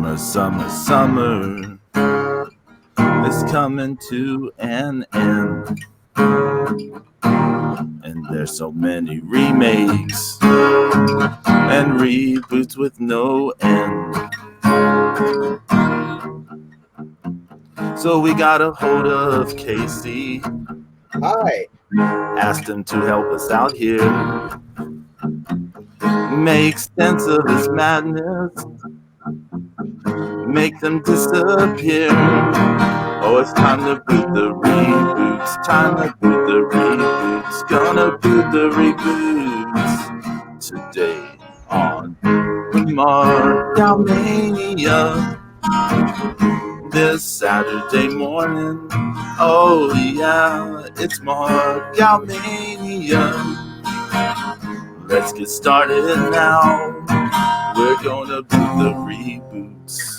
Summer is coming to an end. And there's so many remakes and reboots with no end. So we got a hold of Casey. Hi. Asked him to help us out here. Make sense of his madness. Make them disappear. Oh, it's time to boot the reboots. Time to boot the reboots. Gonna boot the reboots today on Mania. This Saturday morning. Oh yeah, it's Mania. Let's get started now. We're gonna boot the reboots.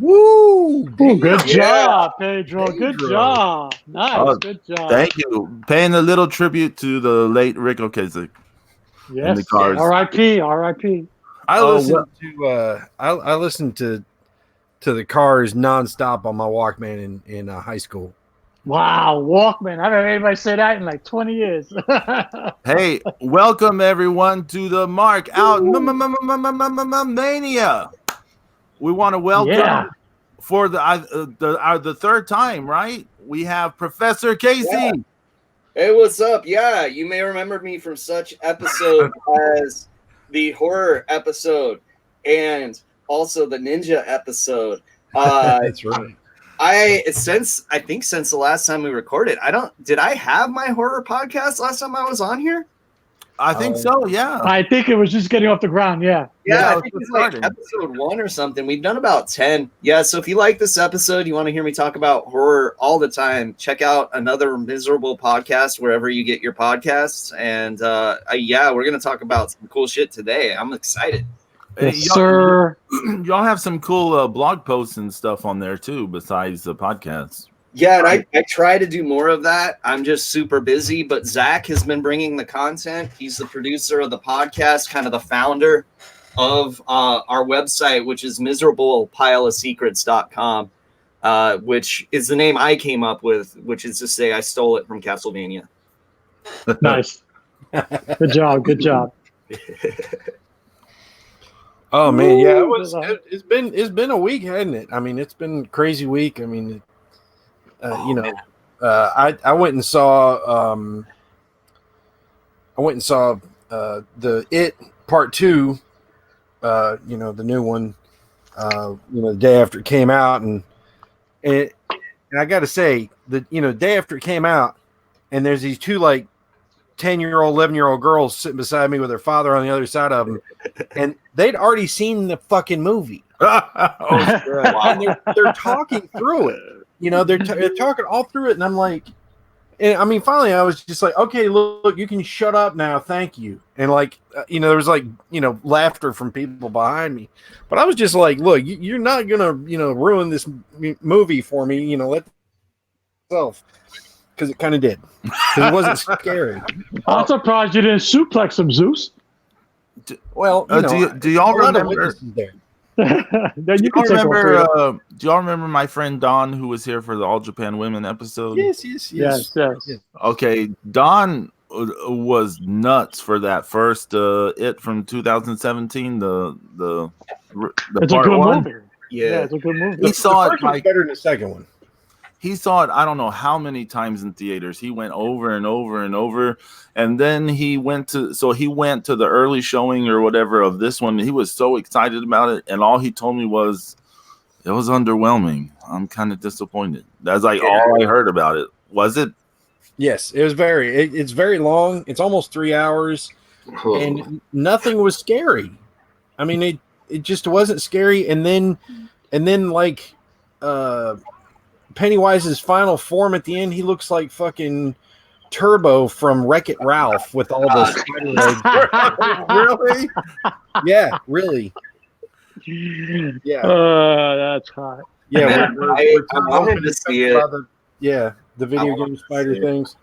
Woo! Ooh, good job, Pedro. Good job. Nice. Good job. Thank you. Paying a little tribute to the late Rick Ocasek. Yes. R.I.P. R.I.P. I listened to the Cars nonstop on my Walkman in high school. Wow, Walkman. I haven't heard anybody say that in like 20 years. Hey, welcome everyone to the Mark Out Mania. We want to welcome for the third time, right? We have Professor Casey. Yeah. Hey, what's up? Yeah, you may remember me from such episodes as the horror episode and also the ninja episode. That's right. Since the last time we recorded, did I have my horror podcast last time I was on here? I think so, yeah. I think it was just getting off the ground, yeah. Yeah, I think it's like episode 1 or something. We've done about 10. Yeah, so if you like this episode, you want to hear me talk about horror all the time, check out Another Miserable Podcast wherever you get your podcasts. And we're going to talk about some cool shit today. I'm excited. Yes, sir. Y'all have some cool blog posts and stuff on there too, besides the podcast. Yeah, and I try to do more of that. I'm just super busy, but Zach has been bringing the content. He's the producer of the podcast, kind of the founder of our website, which is miserablepileofsecrets.com, which is the name I came up with, which is to say I stole it from Castlevania. Nice. Good job. Good job. Oh man, yeah, it's been a week, hasn't it? I mean, it's been a crazy week. I mean, I went and saw the It Part 2, the new one, the day after it came out, and I got to say that day after it came out, and there's these two like 10-year-old, 11-year-old girls sitting beside me with their father on the other side of them, and they'd already seen the fucking movie. And they're talking through it. They're talking all through it, and I'm like, finally I was just like, okay, look, you can shut up now, thank you. And there was laughter from people behind me, but I was just like, look, you're not gonna ruin this movie for me, let yourself, because it kind of did, because it wasn't scary. I'm surprised you didn't suplex him, Zeus. Well, do y'all remember? Do y'all remember my friend Don, who was here for the All Japan Women episode? Yes. Okay, Don was nuts for that first It from 2017. The it's part a good one. movie. Yeah, it's a good movie. He saw it better than the second one. He saw it, I don't know how many times in theaters. He went over and over and over. And then he went to the early showing or whatever of this one. He was so excited about it. And all he told me was, it was underwhelming. I'm kind of disappointed. That's like all I heard about it. Was it? Yes, it was it's very long. It's almost 3 hours. And nothing was scary. I mean, it just wasn't scary. And then Pennywise's final form at the end, he looks like fucking Turbo from Wreck-It Ralph with all the spider legs. Really? Yeah, really. Yeah. That's hot. Yeah, I wanted to see it. The video game spider things.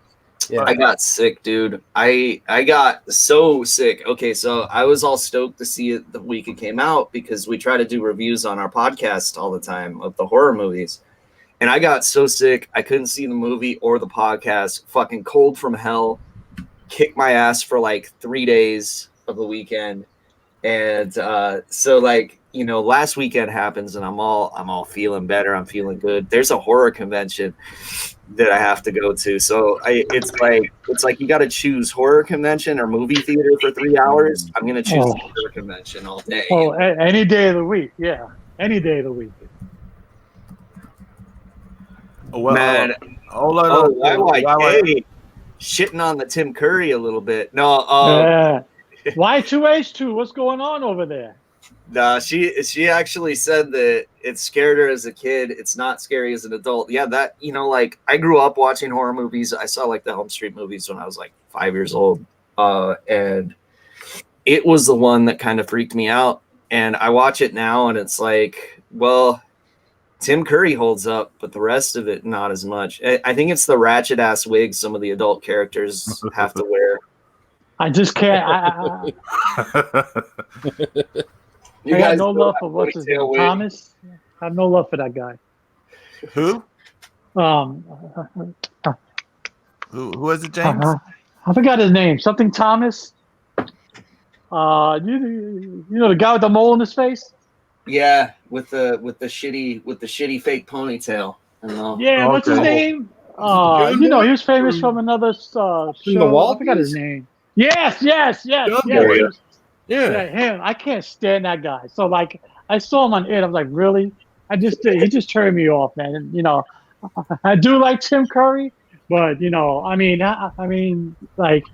Yeah. I got sick, dude. I got so sick. Okay, so I was all stoked to see it the week it came out because we try to do reviews on our podcast all the time of the horror movies. And I got so sick, I couldn't see the movie or the podcast. Fucking cold from hell. Kicked my ass for like 3 days of the weekend. And so like, you know, last weekend happens and I'm all feeling better. I'm feeling good. There's a horror convention that I have to go to. So it's like you got to choose horror convention or movie theater for 3 hours. I'm going to choose the horror convention all day. Oh, any day of the week. Yeah. Any day of the week. Well, Man. YYK shitting on the Tim Curry a little bit. No, Y2H2, what's going on over there? She actually said that it scared her as a kid. It's not scary as an adult. Yeah, that, you know, like I grew up watching horror movies. I saw like the Elm Street movies when I was like 5 years old. And it was the one that kind of freaked me out. And I watch it now and it's like, well, Tim Curry holds up, but the rest of it, not as much. I think it's the ratchet ass wigs some of the adult characters have to wear. I just can't. I got no love for what's his name, Thomas. I have no love for that guy. Who? Who is it, James? I forgot his name. Something Thomas. You know the guy with the mole in his face. Yeah, with the shitty fake ponytail. Yeah, what's his name? You know, he was famous from another show. I forgot his name. Yes. Yeah, him. I can't stand that guy. So like, I saw him on it. I was like, really? He just turned me off, man. And, you know, I do like Tim Curry, but you know, I mean, like,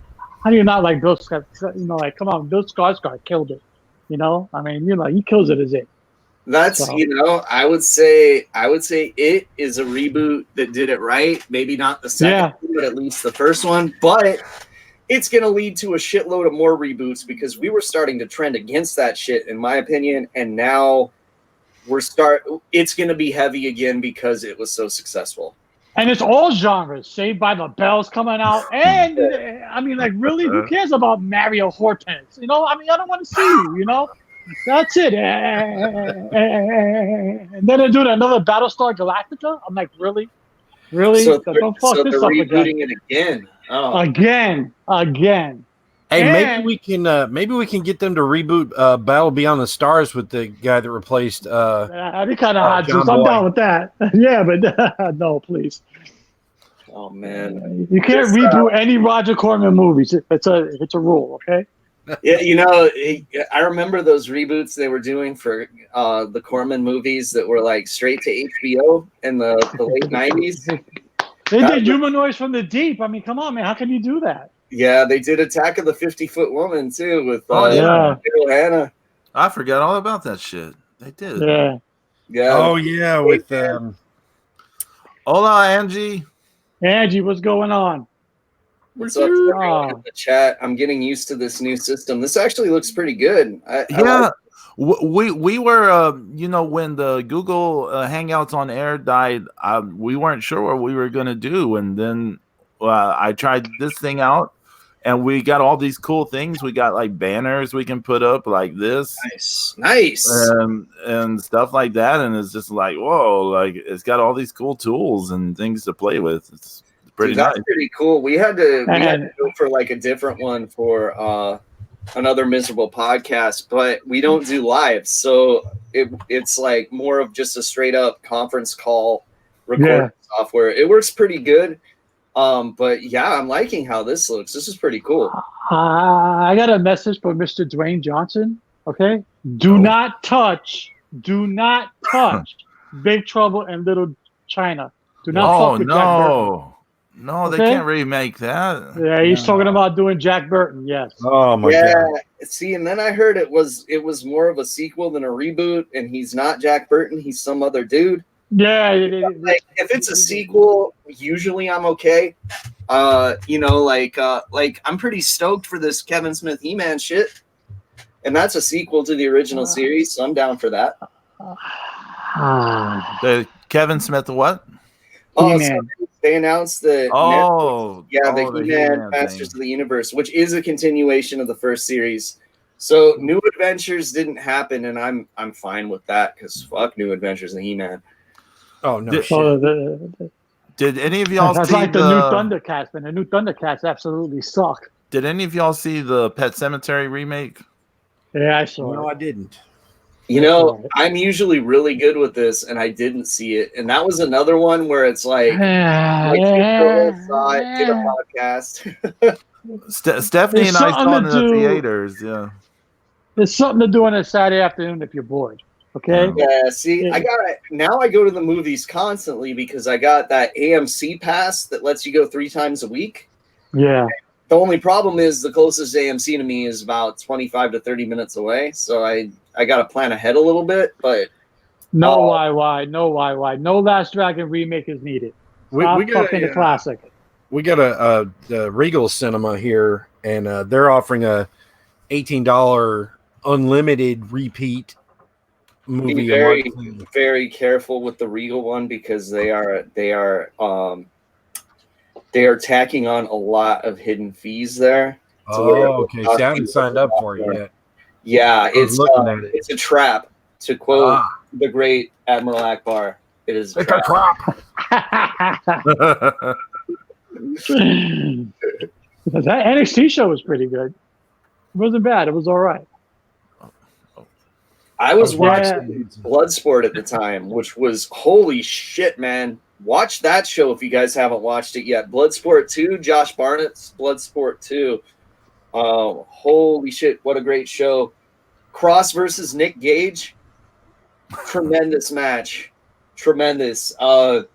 how do you not like Bill Scott? You know, like, come on, Bill Skarsgård killed it. You know, I mean, you know, he kills it as it. That's, you know, I would say it is a reboot that did it right. Maybe not the second one, but at least the first one. But it's going to lead to a shitload of more reboots because we were starting to trend against that shit, in my opinion. And now it's going to be heavy again because it was so successful. And it's all genres. Saved by the Bell's coming out. And, I mean, like, really, who cares about Mario Hortense? You know, I mean, I don't want to see you, you know? That's it. And then they're doing another Battlestar Galactica. I'm like, really? So don't fuck this up rebooting it again. Oh. Again. Hey, maybe we can get them to reboot Battle Beyond the Stars with the guy that replaced. That'd be kind of hot. So I'm down with that. Yeah, but no, please. Oh man, you can't reboot any Roger Corman movies. It's a rule, okay? Yeah, you know, I remember those reboots they were doing for the Corman movies that were like straight to HBO in the late 90s. They did Humanoids from the Deep. I mean, come on, man. How can you do that? Yeah, they did Attack of the 50-Foot Woman too with Hannah. I forgot all about that shit. They did. Yeah. Oh yeah, with Hola, Angie. Angie, what's going on? What's up in the chat? I'm getting used to this new system. This actually looks pretty good. We were, you know, when the Google Hangouts on Air died, we weren't sure what we were going to do. And then I tried this thing out and we got all these cool things. We got like banners we can put up like this. Nice. And stuff like that. And it's just like, whoa, like it's got all these cool tools and things to play with. It's pretty nice. That's pretty cool. We had to go for like a different one for another miserable podcast, but we don't do live, so it's like more of just a straight up conference call recording software. It works pretty good, but yeah, I'm liking how this looks. This is pretty cool. I got a message from Mr. Dwayne Johnson. Okay, do not touch Big Trouble in Little China. Do not fuck with Jack Burton. No, they can't remake that. Yeah, he's talking about doing Jack Burton. Yes. Oh my god. See, and then I heard it was more of a sequel than a reboot, and he's not Jack Burton. He's some other dude. Yeah. Like, if it's a sequel, usually I'm okay. You know, like I'm pretty stoked for this Kevin Smith He-Man shit, and that's a sequel to the original series, so I'm down for that. The Kevin Smith what? Oh, so they announced that Oh, the the He-Man He-Man Masters thing. of the Universe, which is a continuation of the first series. So New Adventures didn't happen, and I'm fine with that because fuck New Adventures and He-Man. Oh no, Did- shit. So Did any of y'all that's see like the new Thundercats, and the new Thundercats absolutely suck. Did any of y'all see the Pet Sematary remake? Yeah, I saw No, it. I didn't. You know, I'm usually really good with this, and I didn't see it. And that was another one where it's like you saw it, did a podcast. Stephanie and I saw it in the theaters. Yeah. There's something to do on a Saturday afternoon if you're bored. Okay. Yeah, see, I go to the movies constantly because I got that AMC pass that lets you go 3 times a week. Yeah. The only problem is the closest AMC to me is about 25 to 30 minutes away. So I got to plan ahead a little bit, but no YY. No Last Dragon remake is needed. Stop fucking the classic. We got a Regal Cinema here, and they're offering a $18 unlimited repeat movie. Be very, very careful with the Regal one because they are tacking on a lot of hidden fees there. Okay. See, I haven't signed up for it yet. Yeah, it's a trap. To quote the great Admiral Akbar, it is a trap. That NXT show was pretty good. It wasn't bad. It was all right. I was watching Bloodsport at the time, which was holy shit, man. Watch that show if you guys haven't watched it yet. Bloodsport 2, Josh Barnett's Bloodsport 2. Holy shit, what a great show. Cross versus Nick Gage. Tremendous match. Tremendous. So,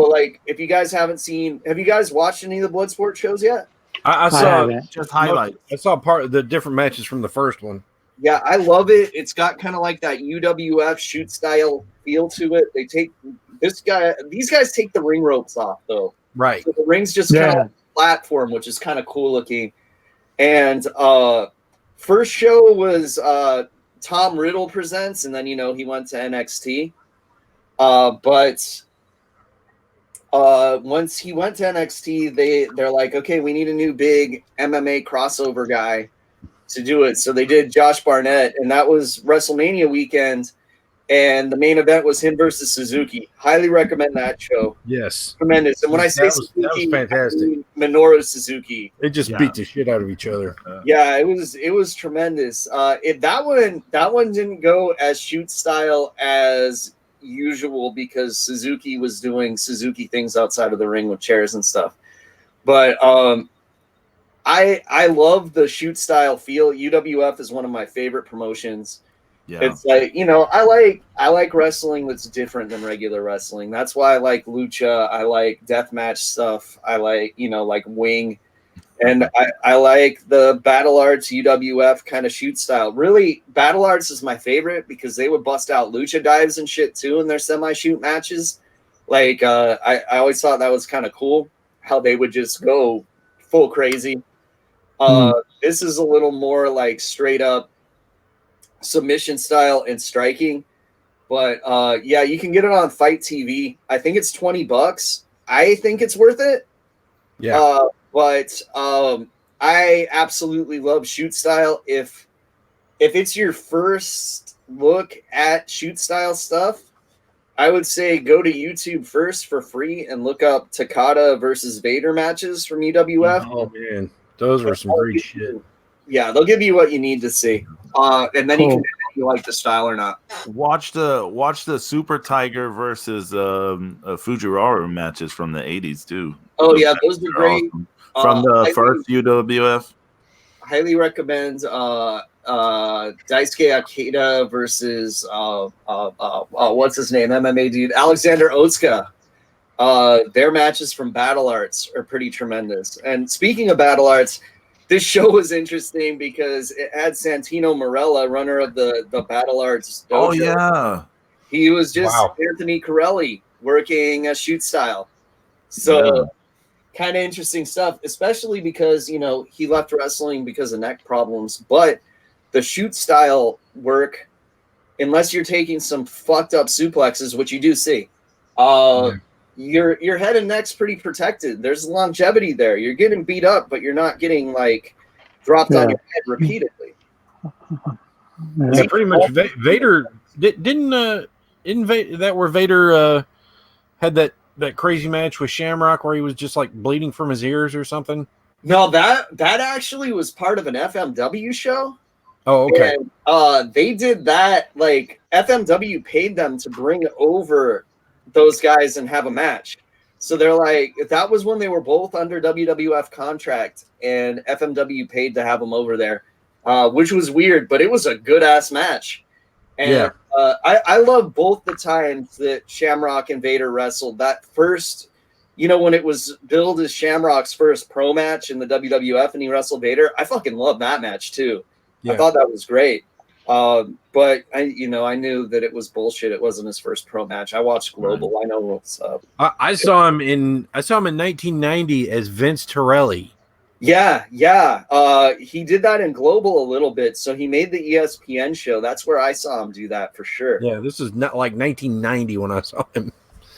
like, if you guys haven't seen, have you guys watched any of the Bloodsport shows yet? I saw just highlights. I saw part of the different matches from the first one. Yeah, I love it. It's got kind of like that UWF shoot style feel to it. They take these guys take the ring ropes off though. Right. So the ring's just kind of platform, which is kind of cool looking. And first show was Tom Riddle presents, and then he went to NXT. But once he went to NXT, they're like, okay, we need a new big MMA crossover guy to do it. So they did Josh Barnett, and that was WrestleMania weekend. And the main event was him versus Suzuki. Highly recommend that show. Yes. Tremendous. And when I say Suzuki, that was fantastic. I mean Minoru Suzuki. They just beat the shit out of each other. Yeah, it was tremendous. That one didn't go as shoot style as usual because Suzuki was doing Suzuki things outside of the ring with chairs and stuff. But I love the shoot style feel. UWF is one of my favorite promotions. Yeah. It's like, I like wrestling that's different than regular wrestling. That's why I like lucha. I like deathmatch stuff. I like, like wing. And I like the Battle Arts UWF kind of shoot style. Really, Battle Arts is my favorite because they would bust out lucha dives and shit too in their semi-shoot matches. Like, I always thought that was kind of cool how they would just go full crazy. This is a little more like straight up submission style and striking, but yeah, you can get it on Fight TV. I think it's $20. I think it's worth it. Yeah. But I absolutely love shoot style. If it's your first look at shoot style stuff, I would say go to YouTube first for free and look up Takada versus Vader matches from UWF. Oh man, those were some great shit. Yeah, they'll give you what you need to see, and then you can if you like the style or not. Watch the Super Tiger versus Fujiwara matches from the 80s too. Oh yeah, those are great. Awesome. From the first UWF. Highly recommend Daisuke Akita versus what's his name, MMA dude, Alexander Otsuka. Their matches from Battle Arts are pretty tremendous. And speaking of Battle Arts, this show was interesting because it had Santino Marella, runner of the Battle Arts dojo. Oh yeah, he was just Anthony Corelli working a shoot style. So kind of interesting stuff, especially because he left wrestling because of neck problems. But the shoot style work, unless you're taking some fucked up suplexes, which you do see, your head and neck's pretty protected. There's longevity there. You're getting beat up, but you're not getting like dropped on your head repeatedly. Yeah, pretty much. Vader didn't that where Vader had that crazy match with Shamrock where he was just like bleeding from his ears or something. No, that actually was part of an FMW show. Oh, okay. And, they did that. Like FMW paid them to bring over those guys and have a match. So they're like, that was when they were both under WWF contract, and FMW paid to have them over there, which was weird, but it was a good ass match. And I love both the times that Shamrock and Vader wrestled. That first, when it was billed as Shamrock's first pro match in the WWF and he wrestled Vader, I fucking love that match too. Yeah. I thought that was great. But I knew that it was bullshit. It wasn't his first pro match. I watched Global. I know what's up. I saw him in 1990 as Vince Torelli. Yeah. He did that in Global a little bit. So he made the ESPN show. That's where I saw him do that for sure. Yeah, this is not like 1990 when I saw him.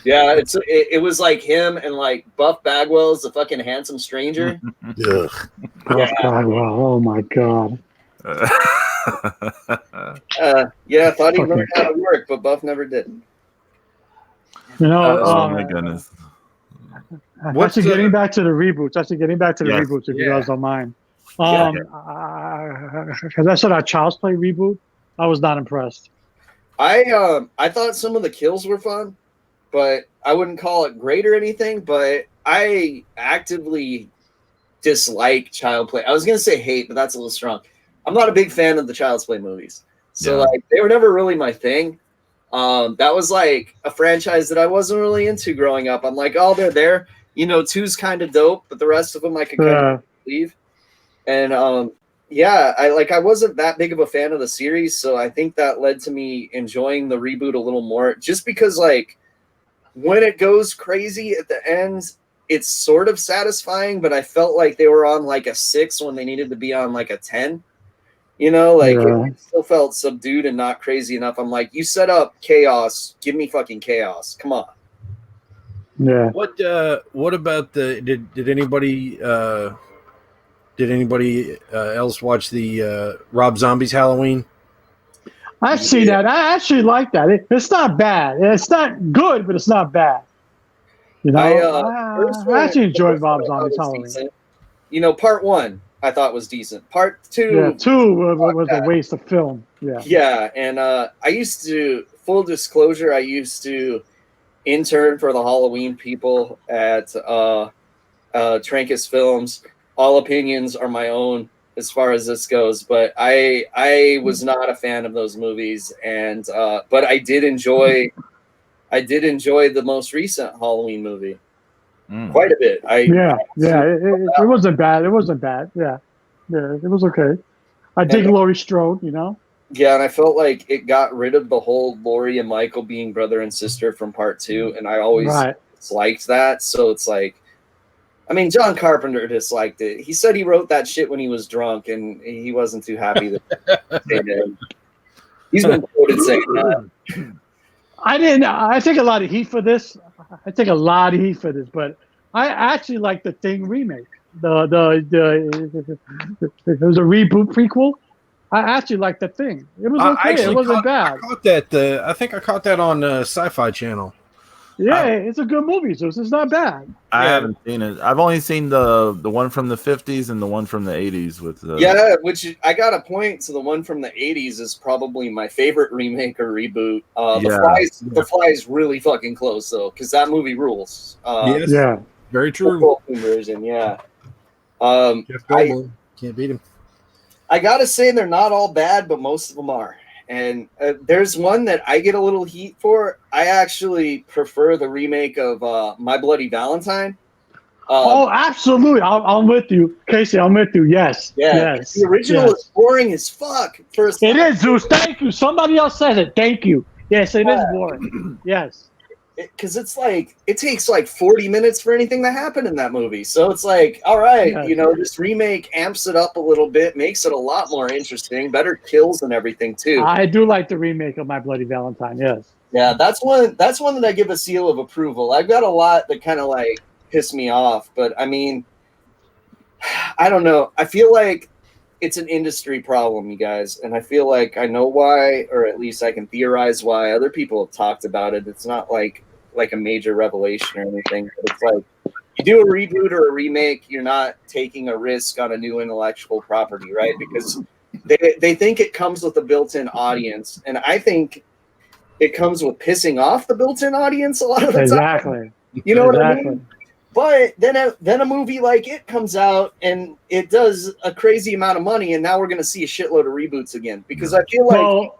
Yeah, it was like him and like Buff Bagwell's the fucking handsome stranger. Yeah. Buff Bagwell. Oh my god. I thought he learned how to work, but Buff never did. Oh my goodness. Actually, getting back to the reboots. If you guys don't mind. Because I saw that Child's Play reboot, I was not impressed. I thought some of the kills were fun, but I wouldn't call it great or anything. But I actively dislike Child Play. I was gonna say hate, but that's a little strong. I'm not a big fan of the Child's Play movies. So like they were never really my thing. That was like a franchise that I wasn't really into growing up. I'm like, oh, they're there. 2's kind of dope, but the rest of them I could kind of leave. And I wasn't that big of a fan of the series, so I think that led to me enjoying the reboot a little more. Just because like when it goes crazy at the end, it's sort of satisfying, but I felt like they were on like a 6 when they needed to be on like a 10. It still felt subdued and not crazy enough. I'm like, you set up chaos, give me fucking chaos. Come on. Yeah. What about did anybody else watch the Rob Zombie's Halloween? I've seen that. I actually like that. It's not bad. It's not good, but it's not bad. I actually enjoyed Rob Zombie's Halloween. Part 1 I thought was decent. Part 2, 2 was a waste of film. Yeah, and full disclosure, I used to intern for the Halloween people at Trancas Films. All opinions are my own as far as this goes, but I was not a fan of those movies, and but I did enjoy the most recent Halloween movie. Quite a bit. It wasn't bad. It wasn't bad. Yeah, it was okay. I dig Laurie Strode, Yeah, and I felt like it got rid of the whole Laurie and Michael being brother and sister from part 2, and I always liked that. So it's like, I mean, John Carpenter disliked it. He said he wrote that shit when he was drunk, and he wasn't too happy that he's been quoted saying that. I take a lot of heat for this. But I actually like the Thing remake. It was a reboot prequel. I actually like the Thing. It was okay. It wasn't bad. I caught that. I think I caught that on Sci-Fi Channel. Yeah, it's a good movie, so it's not bad. I haven't seen it. I've only seen the one from the 50s and the one from the 80s with which I got to point to the one from the 80s is probably my favorite remake or reboot. The Fly is really fucking close though, because that movie rules. Yes, very true. Version, Jeff Goldblum. Can't beat him. I gotta say they're not all bad, but most of them are. And there's one that I get a little heat for. I actually prefer the remake of My Bloody Valentine. Absolutely. I'm with you. Casey, I'm with you. Yes. Yes. The original is boring as fuck. It is, Zeus. Thank you. Somebody else says it. Thank you. Yes, it is boring. Yes. Because it's like, it takes like 40 minutes for anything to happen in that movie. So it's like, all right, this remake amps it up a little bit, makes it a lot more interesting, better kills and everything too. I do like the remake of My Bloody Valentine, yes. Yeah, that's one that I give a seal of approval. I've got a lot that kind of like piss me off, but I mean, I don't know. I feel like it's an industry problem, you guys, and I feel like I know why, or at least I can theorize why. Other people have talked about it. It's not like a major revelation or anything, but it's like you do a reboot or a remake, you're not taking a risk on a new intellectual property, right? Because they think it comes with a built-in audience, and I think it comes with pissing off the built-in audience a lot of the Exactly. time. You know what I Exactly. mean? But then a movie like it comes out and it does a crazy amount of money, and now we're going to see a shitload of reboots again. Because I feel like,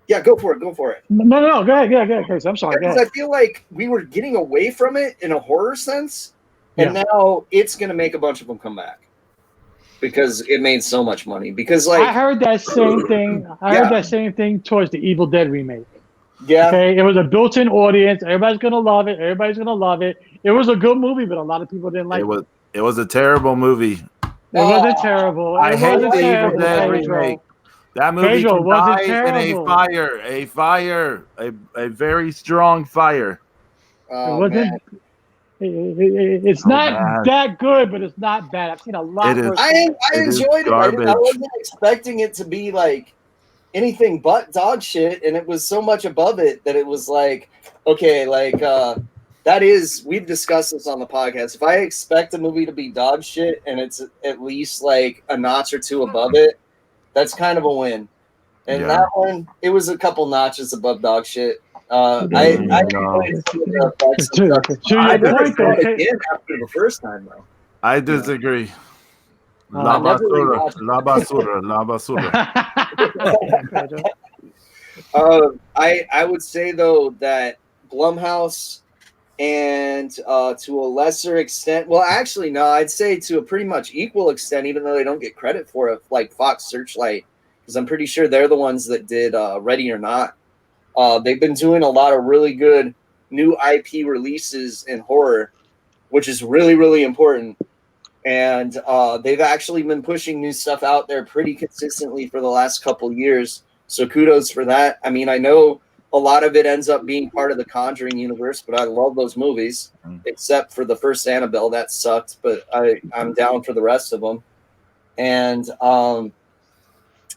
yeah, go for it. No, go ahead, Chris. I'm sorry. Because I feel like we were getting away from it in a horror sense, and now it's going to make a bunch of them come back because it made so much money. Because like I heard that same thing. I heard that same thing towards the Evil Dead remake. Yeah. Okay, it was a built-in audience. Everybody's gonna love it. It was a good movie, but a lot of people didn't like it. It was a terrible movie. It wasn't terrible. I hate the Evil terrible, Dead Pedro. remake. That movie Pedro, can was it die in terrible? a very strong fire. It wasn't. It's not that good, but it's not bad. I've seen a lot. I enjoyed it. I wasn't expecting it to be like anything but dog shit, and it was so much above it that it was like, okay, like that is, we've discussed this on the podcast. If I expect a movie to be dog shit and it's at least like a notch or two above it, that's kind of a win. And that one, it was a couple notches above dog shit. I never saw it again after the first time, though. I disagree. La basura. I would say though that Blumhouse and to a lesser extent, well, actually no, I'd say to a pretty much equal extent, even though they don't get credit for it, like Fox Searchlight, because I'm pretty sure they're the ones that did Ready or Not. They've been doing a lot of really good new IP releases in horror, which is really, really important. And they've actually been pushing new stuff out there pretty consistently for the last couple years. So kudos for that. I mean, I know a lot of it ends up being part of the Conjuring universe, but I love those movies, except for the first Annabelle. That sucked, but I'm down for the rest of them. And,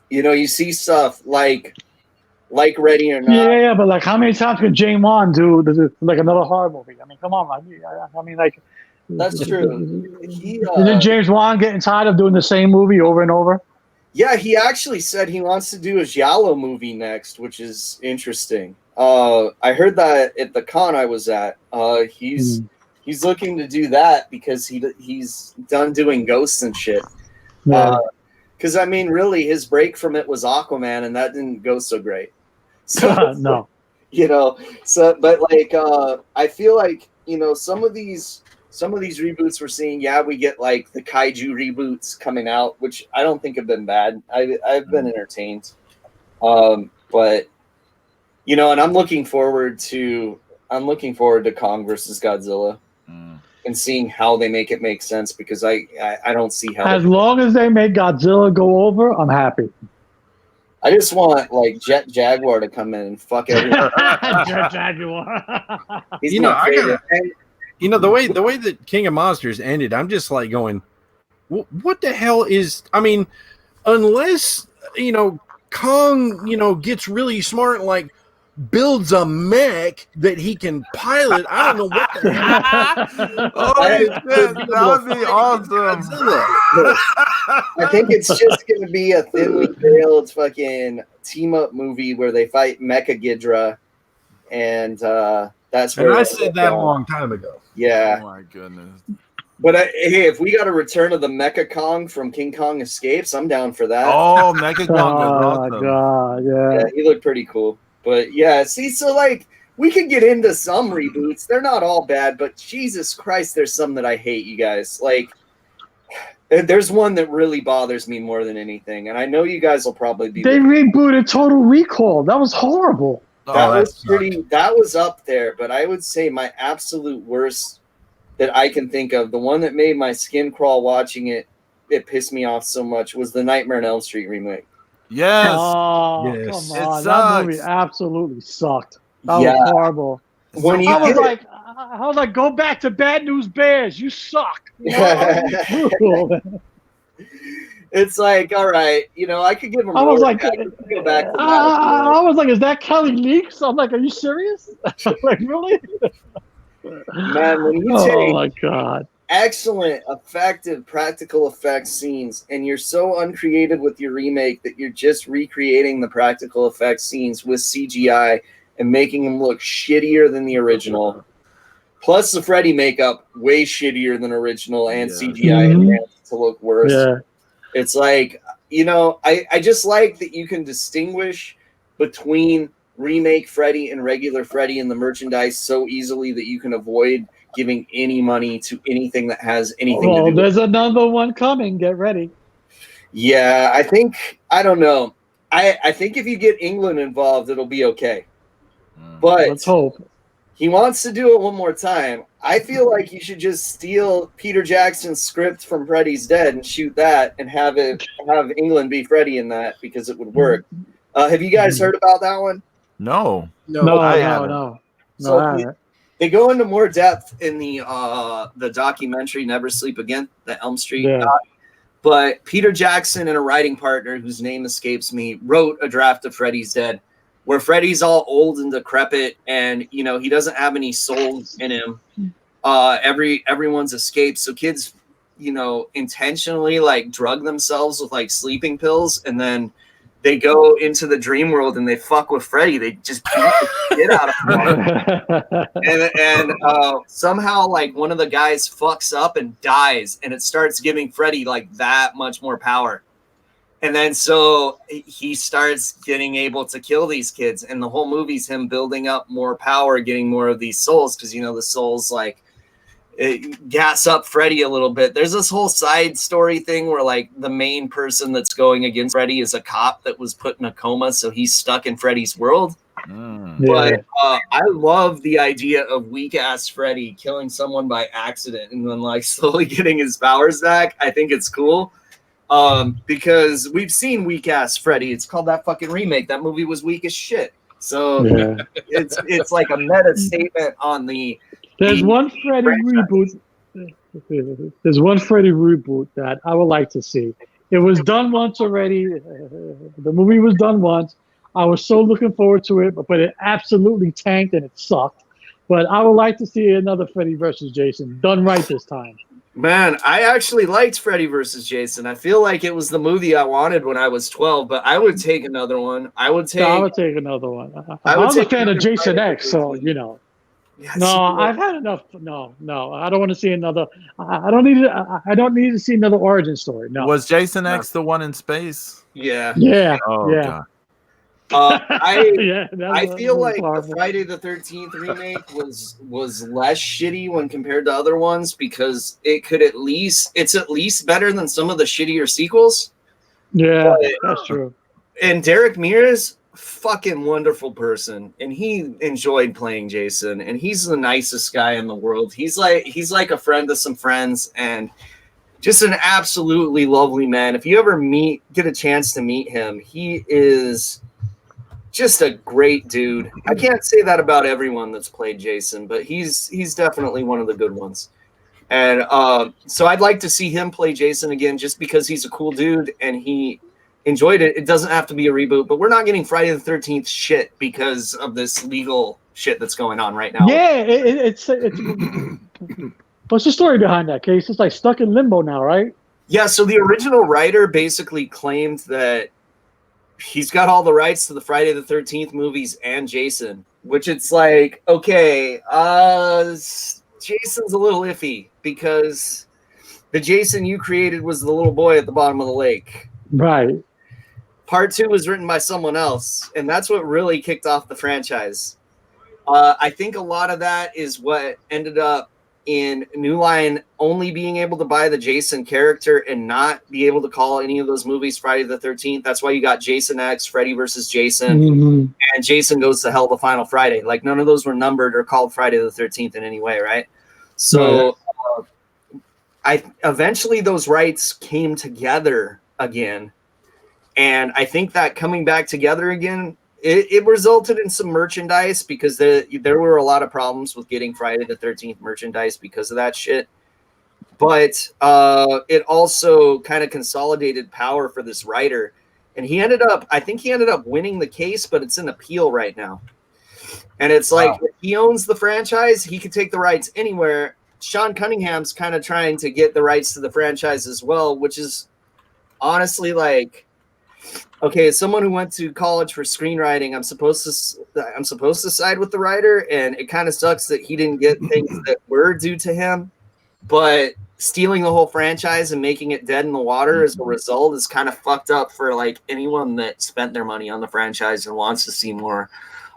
you see stuff like Ready or Not. Yeah, but like how many times can James Wan do like another horror movie? I mean, come on. I mean, like... That's true. Isn't James Wan getting tired of doing the same movie over and over? Yeah, he actually said he wants to do a Giallo movie next, which is interesting. I heard that at the con I was at. He's looking to do that because he's done doing ghosts and shit. Because I mean, really, his break from it was Aquaman, and that didn't go so great. So no, So, but like, I feel like some of these reboots we're seeing, we get like the kaiju reboots coming out, which I don't think have been bad. I've been entertained. But and I'm looking forward to Kong versus Godzilla and seeing how they make it make sense, because I don't see how. As long as they make Godzilla go over, I'm happy. I just want like Jet Jaguar to come in and fuck everyone. Jet Jaguar. He's my favorite. The way that King of Monsters ended, I'm just like going, what the hell is? I mean, unless Kong gets really smart and like builds a mech that he can pilot, I don't know what the hell. That would be awesome. I think it's just going to be a thinly veiled fucking team up movie where they fight Mecha Ghidorah, and that's where. And I said that a long time ago. Yeah. Oh my goodness. But hey, if we got a return of the Mecha Kong from King Kong Escapes, I'm down for that. Oh, Mecha Kong is awesome. God, yeah, he looked pretty cool. But yeah, see, so like we could get into some reboots. They're not all bad, but Jesus Christ, there's some that I hate, you guys. Like, there's one that really bothers me more than anything, and I know you guys will probably be. They rebooted Total Recall. That was horrible. That was up there, but I would say my absolute worst that I can think of, the one that made my skin crawl watching it, it pissed me off so much, was the Nightmare on Elm Street remake. Yes. Oh, yes. come on. That movie absolutely sucked. That was horrible. When you I was like, go back to Bad News Bears. You suck. You know? Brutal. It's like, all right, I could give him. I was like, go back to I was like, is that Kelly Leaks? I'm like, are you serious? Like, really? Man, when you take oh my god, excellent, effective, practical effects scenes, and you're so uncreative with your remake that you're just recreating the practical effects scenes with CGI and making them look shittier than the original. Plus the Freddy makeup, way shittier than original, and CGI enhanced to look worse. Yeah. It's like, I just like that you can distinguish between remake Freddy and regular Freddy in the merchandise so easily that you can avoid giving any money to anything that has anything to do there's another one coming. Get ready. Yeah, I don't know. I think if you get England involved, it'll be okay. But let's hope. He wants to do it one more time. I feel like you should just steal Peter Jackson's script from Freddy's Dead and shoot that and have England be Freddy in that because it would work. Have you guys heard about that one? No. No. So they go into more depth in the documentary Never Sleep Again, the Elm Street doc. But Peter Jackson and a writing partner whose name escapes me wrote a draft of Freddy's Dead where Freddy's all old and decrepit and, he doesn't have any soul in him. Everyone's escaped. So kids, intentionally like drug themselves with like sleeping pills and then they go into the dream world and they fuck with Freddy. They just beat the shit out of him. and somehow like one of the guys fucks up and dies and it starts giving Freddy like that much more power. And then so he starts getting able to kill these kids. And the whole movie's him building up more power, getting more of these souls. Because, the souls like gas up Freddy a little bit. There's this whole side story thing where like the main person that's going against Freddy is a cop that was put in a coma. So he's stuck in Freddy's world. But I love the idea of weak ass Freddy killing someone by accident and then like slowly getting his powers back. I think it's cool. Because we've seen weak ass Freddy. It's called that fucking remake. That movie was weak as shit. So it's like a meta statement on the. There's one Freddy reboot. There's one Freddy reboot that I would like to see. It was done once already. The movie was done once. I was so looking forward to it, but it absolutely tanked and it sucked. But I would like to see another Freddy versus Jason done right this time. Man, I actually liked Freddy vs. Jason. I feel like it was the movie I wanted when I was 12, but I would take another one. I would take another one. I'm a fan of Jason X, so Yeah, I've had enough. No, I don't want to see another. I don't need to see another origin story. No. Was Jason X the one in space? Yeah. Oh, God. I feel like the Friday the 13th remake was less shitty when compared to other ones because it's at least better than some of the shittier sequels. Yeah, that's true. And Derek Mears, fucking wonderful person, and he enjoyed playing Jason, and he's the nicest guy in the world. He's like a friend to some friends, and just an absolutely lovely man. If you ever get a chance to meet him, he is just a great dude. I can't say that about everyone that's played Jason, but he's definitely one of the good ones. And so I'd like to see him play Jason again just because he's a cool dude and he enjoyed it. It doesn't have to be a reboot, but we're not getting Friday the 13th shit because of this legal shit that's going on right now. Yeah, it's what's the story behind that case? It's like stuck in limbo now, right? Yeah, so the original writer basically claimed that he's got all the rights to the Friday the 13th movies and Jason, which it's like, okay, Jason's a little iffy because the Jason you created was the little boy at the bottom of the lake. Right. Part 2 was written by someone else, and that's what really kicked off the franchise. I think a lot of that is what ended up in New Line only being able to buy the Jason character and not be able to call any of those movies Friday the 13th. That's why you got Jason X, Freddy versus Jason, and Jason Goes to Hell the Final Friday. Like none of those were numbered or called Friday the 13th in any way, right? So eventually those rights came together again. And I think that coming back together again it resulted in some merchandise because there were a lot of problems with getting Friday the 13th merchandise because of that shit. But it also kind of consolidated power for this writer. And I think he ended up winning the case, but it's in appeal right now. And it's like, if he owns the franchise, he could take the rights anywhere. Sean Cunningham's kind of trying to get the rights to the franchise as well, which is honestly like, okay, as someone who went to college for screenwriting, I'm supposed to side with the writer, and it kind of sucks that he didn't get things that were due to him. But stealing the whole franchise and making it dead in the water as a result is kind of fucked up for like anyone that spent their money on the franchise and wants to see more.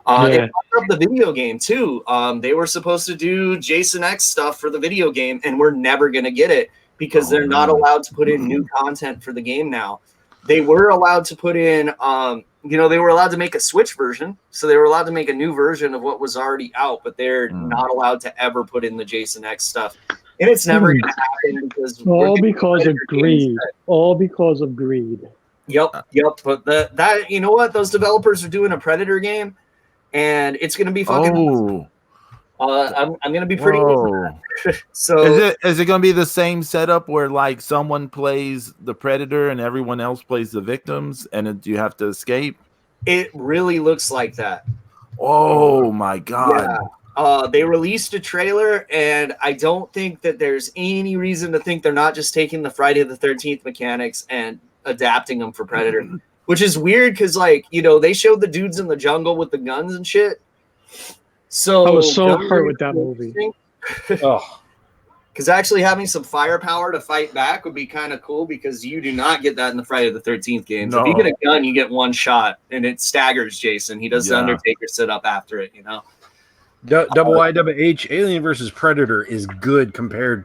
It fucked up the video game too. They were supposed to do Jason X stuff for the video game, and we're never gonna get it because they're not allowed to put in new content for the game now. They were allowed to put in, they were allowed to make a Switch version, so they were allowed to make a new version of what was already out, but they're not allowed to ever put in the Jason X stuff. And it's never going to happen because all because of greed. All because of greed. Yep. But that you know what? Those developers are doing a Predator game, and it's going to be fucking. I'm going to be pretty. So is it going to be the same setup where like someone plays the Predator and everyone else plays the victims, and you have to escape? It really looks like that. Oh my god. Yeah. They released a trailer, and I don't think that there's any reason to think they're not just taking the Friday the 13th mechanics and adapting them for Predator, which is weird because, like, they showed the dudes in the jungle with the guns and shit. So I was so hurt with that movie. Because actually having some firepower to fight back would be kind of cool because you do not get that in the Friday the 13th games. No. If you get a gun, you get one shot, and it staggers Jason. He does the Undertaker sit up after it, Double IWH Alien versus Predator is good compared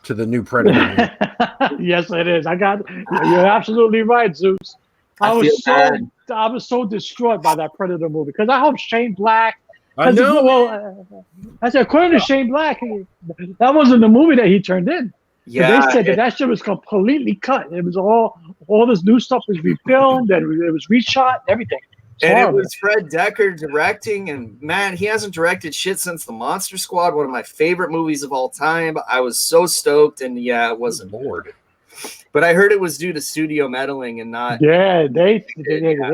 to the new Predator. Yes, it is. You're absolutely right, Zeus. I was so destroyed by that Predator movie because I hope Shane Black. I know. I said, according to Shane Black, that wasn't the movie that he turned in. Yeah, they said that shit was completely cut. It was all this new stuff was refilmed and it was reshot, everything. And it was Fred Decker directing, and man, he hasn't directed shit since The Monster Squad, one of my favorite movies of all time. I was so stoked, and it wasn't. Lord. But I heard it was due to studio meddling and not. Yeah, they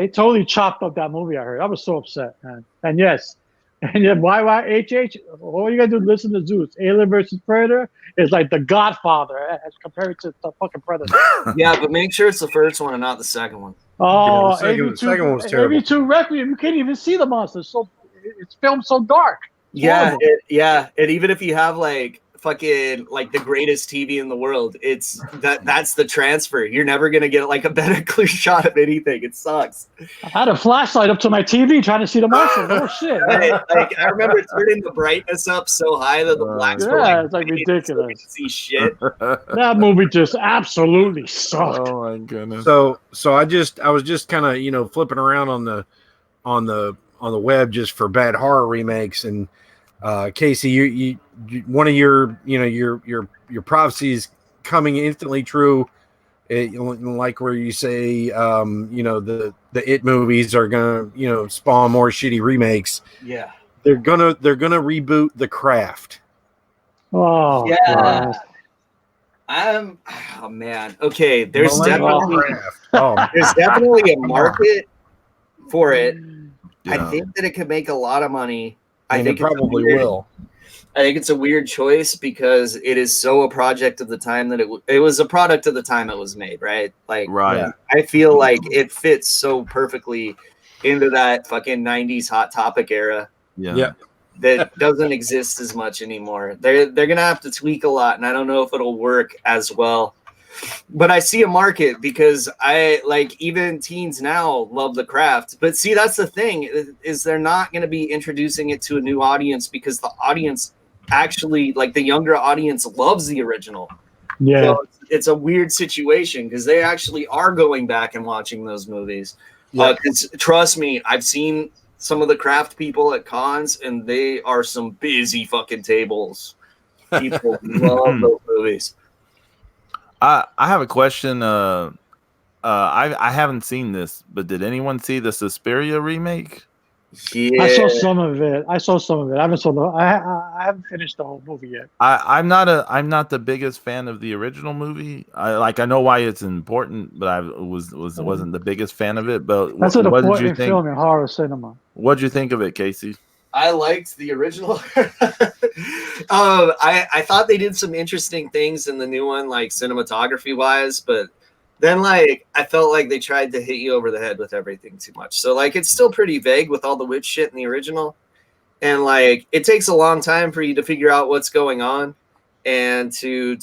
totally chopped up that movie. I heard. I was so upset, man. And yes, YYHH. All you gotta do is listen to Zeus. Alien versus Predator is like The Godfather as compared to the fucking Predator. Yeah, but make sure it's the first one and not the second one. Oh, the second one was terrible. 82 Requiem, you can't even see the monsters. So it's filmed so dark. Yeah, and even if you have like fucking like the greatest TV in the world, that's the transfer. You're never gonna get like a better clear shot of anything. It sucks. I had a flashlight up to my TV trying to see the monsters. Oh shit! Like I remember turning the brightest up so high that the blacks were it's like ridiculous. So see shit. That movie just absolutely sucked. Oh my goodness. So I was just kind of flipping around on the web just for bad horror remakes, and Casey, you one of your prophecies coming instantly true. Like where you say, the It movies are gonna, spawn more shitty remakes. Yeah, they're gonna reboot The Craft. Oh yeah. Oh man. Okay, there's definitely a market for it. Yeah. I think that it could make a lot of money. I think it probably will. I think it's a weird choice because it is so a project of the time that it was a product of the time it was made, right? Like, right. I feel like it fits so perfectly into that fucking 90s Hot Topic era. Yeah. That doesn't exist as much anymore. They're gonna have to tweak a lot, and I don't know if it'll work as well. But I see a market because even teens now love The Craft. But see, that's the thing is they're not going to be introducing it to a new audience because the audience actually, like the younger audience, loves the original. Yeah, so it's a weird situation because they actually are going back and watching those movies. Yeah. Trust me, I've seen some of the Craft people at cons, and they are some busy fucking tables. People love those movies. I have a question. I haven't seen this, but did anyone see the Suspiria remake? Yeah. I saw some of it. I haven't saw the. I haven't finished the whole movie yet. I'm not the biggest fan of the original movie. I know why it's important, but I wasn't the biggest fan of it. But That's an what did you important think? film in horror cinema. What did you think of it, Casey? I liked the original. I thought they did some interesting things in the new one, like cinematography wise, but then like I felt like they tried to hit you over the head with everything too much. So like it's still pretty vague with all the witch shit in the original, and like it takes a long time for you to figure out what's going on, and to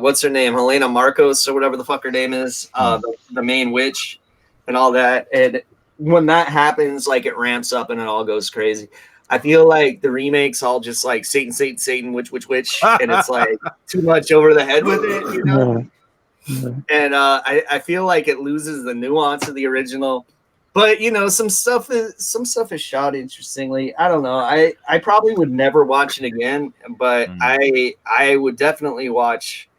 what's her name, Helena Marcos or whatever the fuck her name is, the main witch, and all that. And when that happens, like it ramps up and it all goes crazy. I feel like the remakes all just like Satan, Satan, Satan, witch, witch, witch, and it's like too much over the head with it, you know. Yeah. And I feel like it loses the nuance of the original. But you know, some stuff is shot interestingly. I don't know. I probably would never watch it again, but I would definitely watch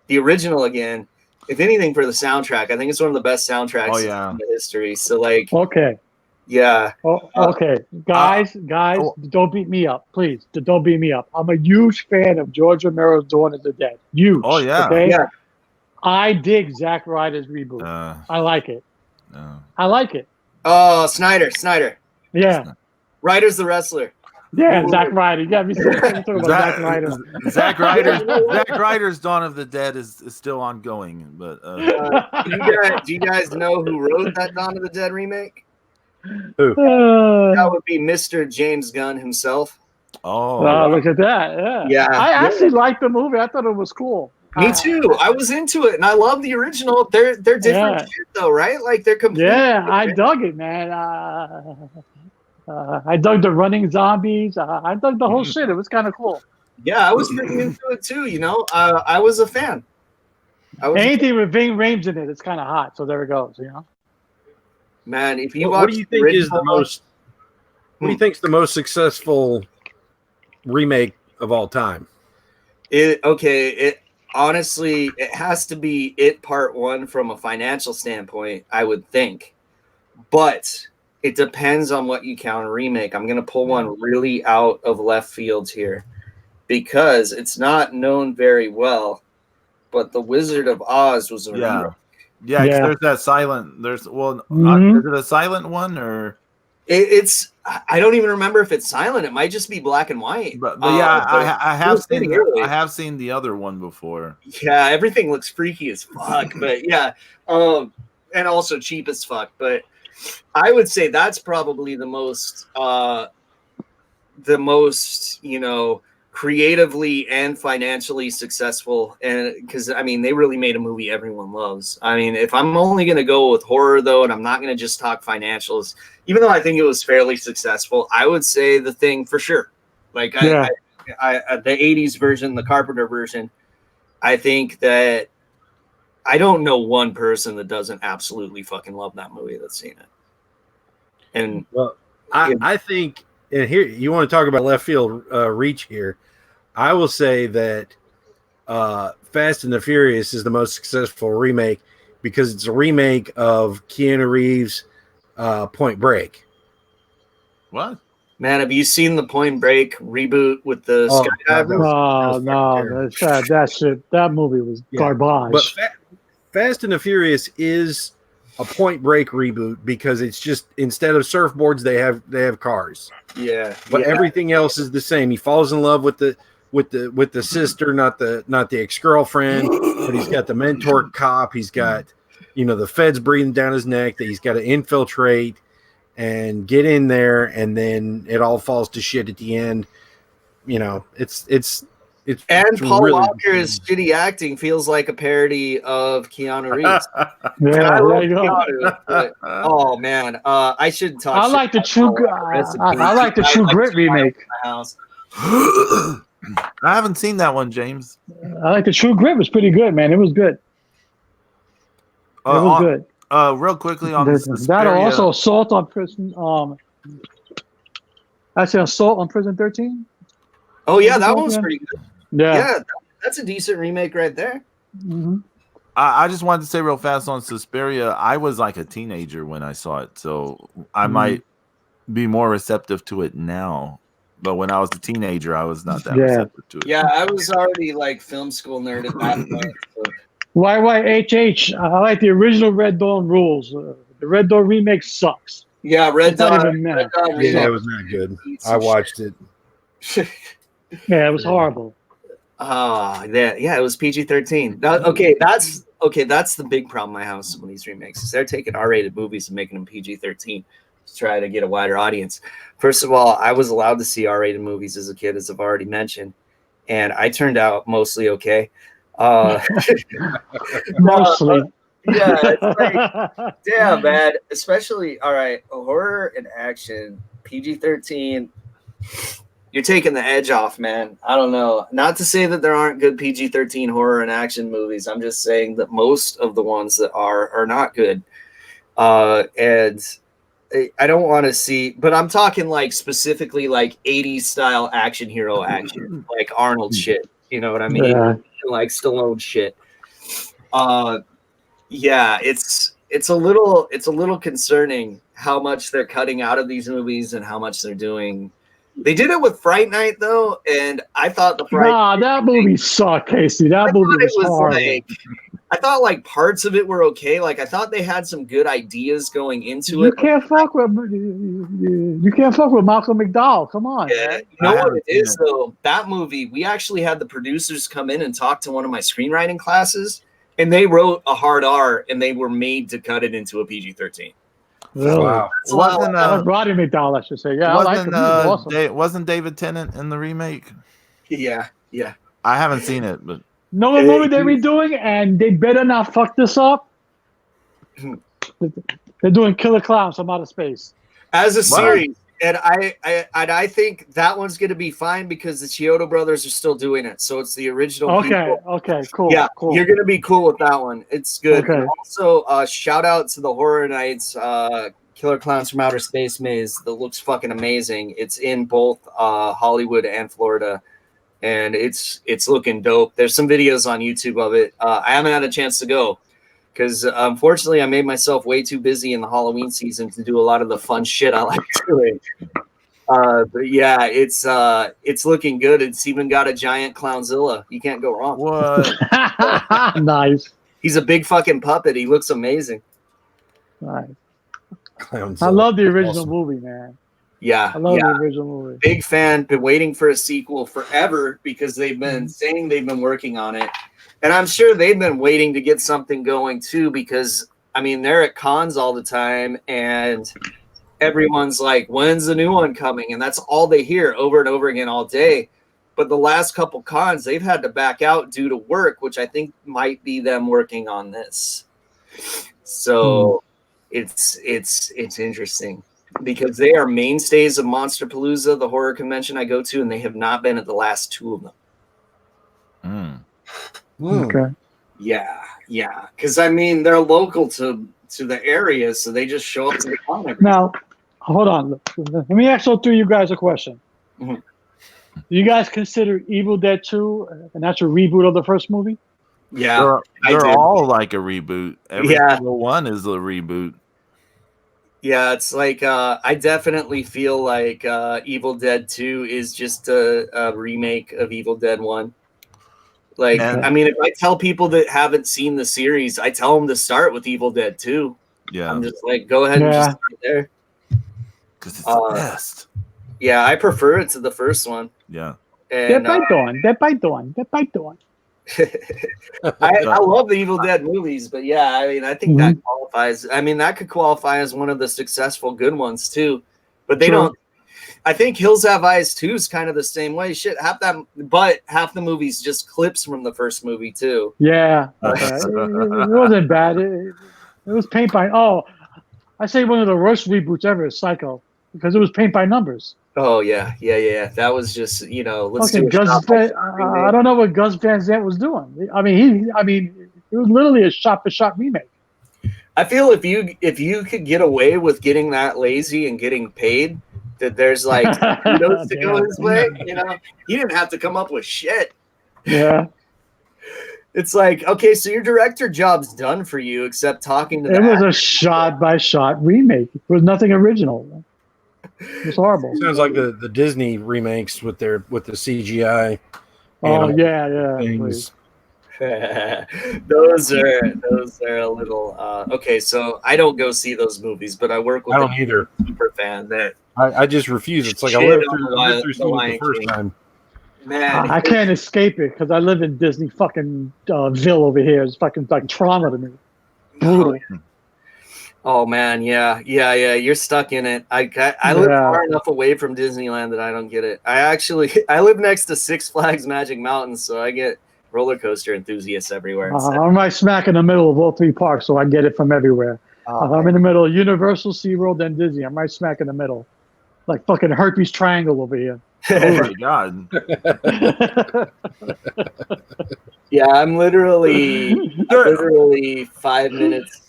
the original again. If anything, for the soundtrack. I think it's one of the best soundtracks in the history. So like, okay. Yeah. Okay, guys, don't beat me up, please. Don't beat me up. I'm a huge fan of George Romero's Dawn of the Dead. Huge. Oh yeah. Okay? Yeah. I dig Zack Ryder's reboot. I like it. I like it. Oh, Snyder. Yeah. Ryder's the wrestler. Yeah, Zack Ryder. You got me talking about Zack Ryder. Zack Ryder's Dawn of the Dead is still ongoing, but do you guys know who wrote that Dawn of the Dead remake? Who? That would be Mr. James Gunn himself. Oh, look at that. Yeah. I actually liked the movie. I thought it was cool. Me too. I was into it, and I love the original. They're different shit, though, right? Like they're completely different. I dug it, man. I dug the running zombies. I dug the whole shit. It was kind of cool. Yeah, I was pretty into it too. You know, I was a fan. Anything with Ving Rhames in it, it's kind of hot. So there it goes. You know, man. If you what do you think is the most? What do you think's the most successful remake of all time? Honestly, it has to be It Part 1 from a financial standpoint, I would think. But it depends on what you count a remake. I'm going to pull one really out of left field here because it's not known very well, but The Wizard of Oz was a remake. Yeah, there's that silent. Is it a silent one or? It's I don't even remember if it's silent. It might just be black and white. But I have seen the other one before. Yeah, everything looks freaky as fuck. But yeah, and also cheap as fuck. But I would say that's probably the most creatively and financially successful, and because I mean they really made a movie everyone loves. I mean, if I'm only going to go with horror though, and I'm not going to just talk financials, even though I think it was fairly successful, I would say The Thing for sure. Like I the 80s version, the Carpenter version, I think that I don't know one person that doesn't absolutely fucking love that movie that's seen it. And I think, and here you want to talk about left field reach here. I will say that Fast and the Furious is the most successful remake because it's a remake of Keanu Reeves' Point Break. What? Man, have you seen the Point Break reboot with the skydivers? That movie was garbage. But Fast and the Furious is a Point Break reboot because it's just instead of surfboards they have cars. Yeah. But everything else is the same. He falls in love with the sister, not the ex-girlfriend, but he's got the mentor cop, he's got the feds breathing down his neck that he's got to infiltrate and get in there, and then it all falls to shit at the end. It's Paul really Walker's shitty acting feels like a parody of Keanu Reeves. Yeah, there you go. But, oh man, I should talk. I like the True Grit remake. I haven't seen that one, James. I like the True Grit. Was pretty good, man. It was good. It was good. Real quickly on that also Assault on Prison. Actually, Assault on Prison 13. Oh yeah, that one was pretty good. Yeah, that's a decent remake right there. Mm-hmm. I just wanted to say real fast on Suspiria. I was like a teenager when I saw it, so I might be more receptive to it now. But when I was a teenager, I was not that Yeah. receptive to it. Yeah, I was already like film school nerd at that point. So. YYHH. I like the original Red Dawn rules. The Red Dawn remake sucks. Yeah, Red It's not Dawn. even Red that. Dawn Yeah, remake. it was not good. I watched it. Yeah, it was horrible. Oh, yeah, it was PG-13. Okay, that's the big problem I have with some of these remakes is they're taking R-rated movies and making them PG-13 to try to get a wider audience. First of all, I was allowed to see R-rated movies as a kid, as I've already mentioned, and I turned out mostly okay. Mostly. Yeah, it's like, damn, man. Especially, all right, horror and action, PG-13. You're taking the edge off, man. I don't know. Not to say that there aren't good PG-13 horror and action movies. I'm just saying that most of the ones that are not good. And I don't want to see, but I'm talking like specifically like 80s style action hero action, like Arnold shit. You know what I mean? Yeah. Like Stallone shit. Yeah, it's a little concerning how much they're cutting out of these movies and how much they're doing. They did it with Fright Night though, and I thought that movie sucked, Casey. That movie was horrible. I thought like parts of it were okay. Like I thought they had some good ideas going into it. You can't fuck with Malcolm McDowell. Come on, Yeah, man. you know what it is though? That movie, we actually had the producers come in and talk to one of my screenwriting classes, and they wrote a hard R, and they were made to cut it into a PG-13. Really? Wow. Roddy McDowell, I should say. Yeah, I like him. He was awesome. Wasn't David Tennant in the remake? Yeah. I haven't seen it, but No one movie they're redoing, and they better not fuck this up. They're doing Killer Clowns from Outer Space as a series, and I think that one's going to be fine because the Chiodo brothers are still doing it, so it's the original. Okay, cool. Yeah, cool. You're going to be cool with that one. It's good. Okay. And also, shout out to the Horror Nights Killer Clowns from Outer Space maze that looks fucking amazing. It's in both Hollywood and Florida. And it's looking dope. There's some videos on YouTube of it. I haven't had a chance to go because unfortunately I made myself way too busy in the Halloween season to do a lot of the fun shit I like doing. But yeah, it's looking good. It's even got a giant Clownzilla. You can't go wrong. what? Nice. He's a big fucking puppet. He looks amazing. Nice. Clownzilla. I love the original movie, man. Yeah, I love the original movie. Big fan. Been waiting for a sequel forever because they've been saying they've been working on it, and I'm sure they've been waiting to get something going too. Because I mean, they're at cons all the time, and everyone's like, "When's the new one coming?" And that's all they hear over and over again all day. But the last couple cons, they've had to back out due to work, which I think might be them working on this. So it's interesting. Because they are mainstays of Monsterpalooza, the horror convention I go to, and they have not been at the last two of them. Okay. Yeah. Because I mean, they're local to the area, so they just show up to the con every Now, hold on. Let me ask all three of you guys a question. Mm-hmm. Do you guys consider Evil Dead 2 an actual reboot of the first movie? Yeah, they're all like a reboot. Every Yeah. single one is a reboot. Yeah, it's like I definitely feel like Evil Dead 2 is just a remake of Evil Dead 1. Like, I mean, if I tell people that haven't seen the series, I tell them to start with Evil Dead 2. Yeah. I'm just like, go ahead and just start there. Because it's the best. Yeah, I prefer it to the first one. Yeah. And, They're by dawn. I love the Evil Dead movies, but yeah, I mean, I think that qualifies. I mean, that could qualify as one of the successful good ones too, but they don't. I think Hills Have Eyes 2 is kind of the same way. Shit, half the movies just clips from the first movie too. Yeah, it wasn't bad. It was paint by. Oh, I say one of the worst reboots ever is Psycho because it was paint by numbers. Oh yeah. That was just let's do I don't know what Gus Van Sant was doing. I mean, it was literally a shot-for-shot remake. I feel if you could get away with getting that lazy and getting paid, that there's like kudos to go his way. He didn't have to come up with shit. Yeah. It's like, okay, so your director job's done for you, except talking to. It was a shot-by-shot remake. There was nothing original. It's horrible. Sounds like the Disney remakes with the CGI. Oh animals yeah, things. those are a little okay. So I don't go see those movies, but I work with I don't either. super fan that I just refuse. It's like I shit lived on through the seeing it Lion the first King. time. Man, I can't escape it because I live in Disney fucking Ville over here. It's fucking like trauma to me. Brutal. Oh man, yeah. You're stuck in it. I live far enough away from Disneyland that I don't get it. I live next to Six Flags Magic Mountain, so I get roller coaster enthusiasts everywhere. I'm right smack in the middle of all three parks, so I get it from everywhere. I'm in the middle of Universal, SeaWorld, and Disney. I'm right smack in the middle, like fucking herpes triangle over here. Oh my god! Yeah, I'm literally 5 minutes,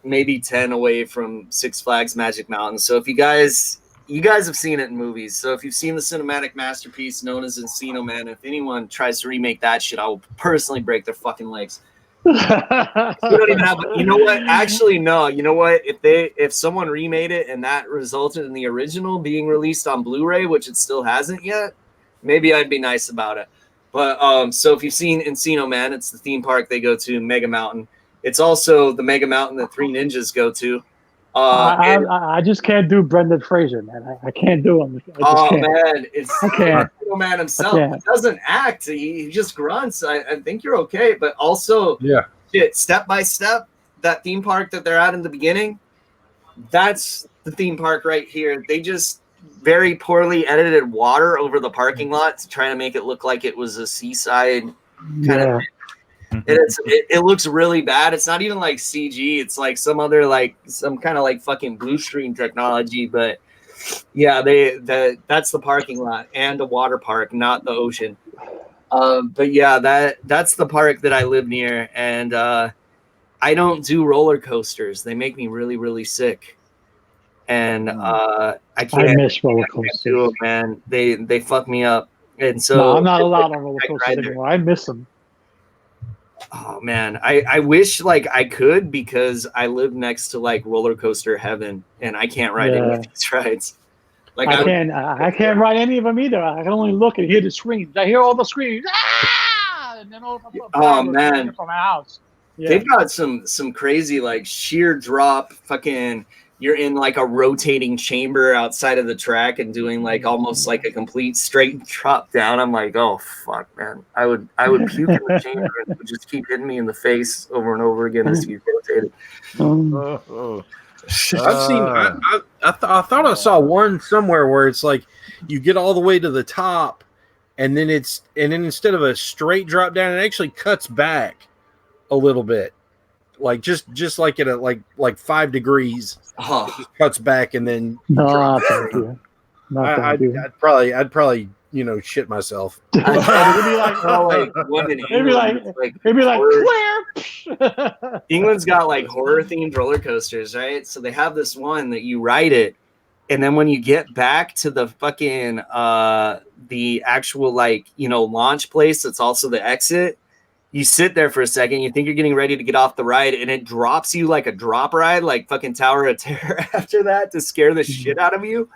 maybe 10 away from Six Flags Magic Mountain. So if you guys have seen it in movies. So if you've seen the cinematic masterpiece known as Encino Man, if anyone tries to remake that shit, I will personally break their fucking legs. You don't even have. You know what? Actually, no. You know what? If someone remade it and that resulted in the original being released on Blu-ray, which it still hasn't yet, maybe I'd be nice about it. But so if you've seen Encino Man, it's the theme park they go to, Mega Mountain. It's also the Mega Mountain that Three Ninjas go to. I just can't do Brendan Fraser, man. I can't do him. Man, it's Encino Man himself. He doesn't act. He just grunts. I think you're okay. But also, step by step, that theme park that they're at in the beginning, that's the theme park right here. They just very poorly edited water over the parking lot to try to make it look like it was a seaside kind of thing. It looks really bad. It's not even like CG. It's like some kind of like fucking blue screen technology. But yeah, that's the parking lot and a water park, not the ocean. But yeah, that's the park that I live near, and I don't do roller coasters. They make me really, really sick, and I can't. I miss roller coasters, do them, man. They fuck me up, and so no, I'm not allowed on roller coasters anymore. I miss them. Oh man, I wish like I could, because I live next to like roller coaster heaven, and I can't ride any of these rides. Like I can't ride any of them either. I can only look and hear the screams. I hear all the screams. Ah! And then man, from my house. Yeah. They've got some crazy like sheer drop fucking. You're in like a rotating chamber outside of the track and doing like almost like a complete straight drop down. I'm like, oh fuck, man. I would puke in the chamber and it would just keep hitting me in the face over and over again as you rotated. I've seen. I thought I saw one somewhere where it's like you get all the way to the top, and then instead of a straight drop down, it actually cuts back a little bit, like just like at a like 5 degrees. It just cuts back and then. No, thank you. I'd probably shit myself. It'd be like Claire. England's got like horror themed roller coasters, right? So they have this one that you ride it, and then when you get back to the fucking the actual like launch place, that's also the exit. You sit there for a second, you think you're getting ready to get off the ride, and it drops you like a drop ride, like fucking Tower of Terror after that, to scare the shit out of you,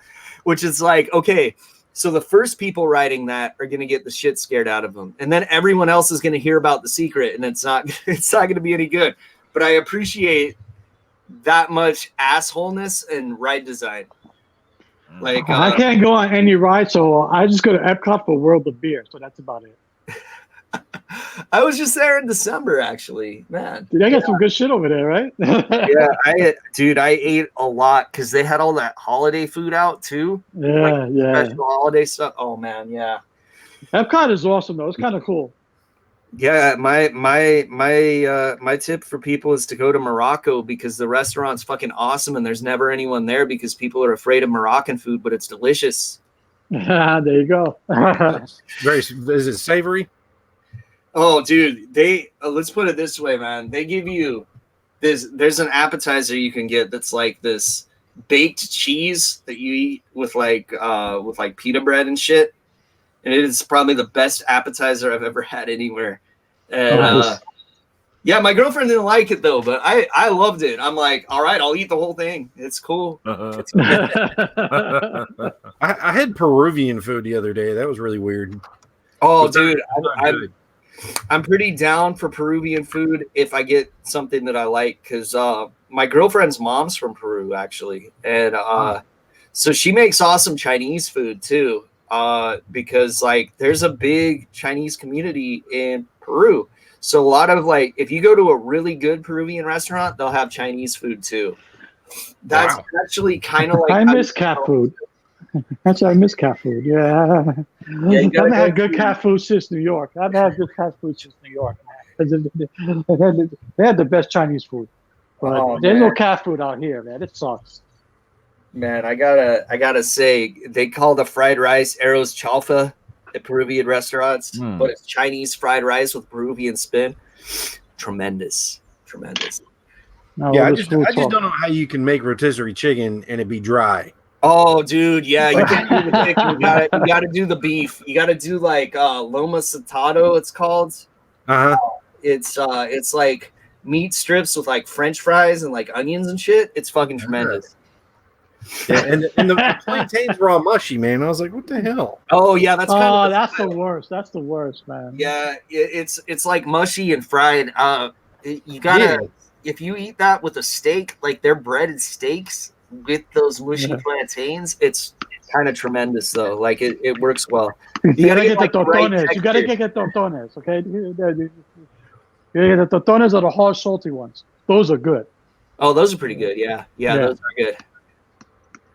which is like, okay, so the first people riding that are going to get the shit scared out of them, and then everyone else is going to hear about the secret, and it's not going to be any good. But I appreciate that much assholeness and ride design. Like I can't go on any ride, so I just go to Epcot for World of Beer, so that's about it. I was just there in December, actually. Man, dude, they got some good shit over there, right? Yeah, I ate a lot because they had all that holiday food out too. Yeah, special holiday stuff. Oh man, yeah. Epcot is awesome though. It's kind of cool. Yeah, my tip for people is to go to Morocco, because the restaurant's fucking awesome and there's never anyone there because people are afraid of Moroccan food, but it's delicious. There you go. Is it savory? Oh, dude, let's put it this way, man. They give you there's an appetizer you can get that's like this baked cheese that you eat with like pita bread and shit. And it is probably the best appetizer I've ever had anywhere. And Yeah, my girlfriend didn't like it though, but I loved it. I'm like, all right, I'll eat the whole thing. It's cool. It's I had Peruvian food the other day. That was really weird. Oh, dude, I'm pretty down for Peruvian food if I get something that I like, because my girlfriend's mom's from Peru actually, and so she makes awesome Chinese food too. Because like there's a big Chinese community in Peru, so a lot of like if you go to a really good Peruvian restaurant, they'll have Chinese food too. That's actually kind of like I miss cat food. Actually, I miss cat food. Yeah, I haven't had good cat food since New York. I've had good cat food since New York. They had the best Chinese food, but there's no cat food out here, man. It sucks. Man, I gotta say, they call the fried rice arroz chalfa at Peruvian restaurants, but it's Chinese fried rice with Peruvian spin. Tremendous. No, yeah, I just don't know how you can make rotisserie chicken and it be dry. Oh, dude, yeah, you can't do the chicken. You gotta do the beef. You gotta do like loma saltado, it's called. It's like meat strips with like French fries and like onions and shit. It's fucking tremendous. Yeah, and the plantains were all mushy, man. I was like, what the hell? Oh yeah, that's the worst. That's the worst, man. Yeah, it's like mushy and fried. You gotta if you eat that with a steak, like they're breaded steaks with those mushy plantains, it's kind of tremendous though. Like it works well. You gotta get the totones. You gotta get the totones, okay? You gotta get the totones are the hard, salty ones. Those are good. Oh, those are pretty good. Yeah, those are good.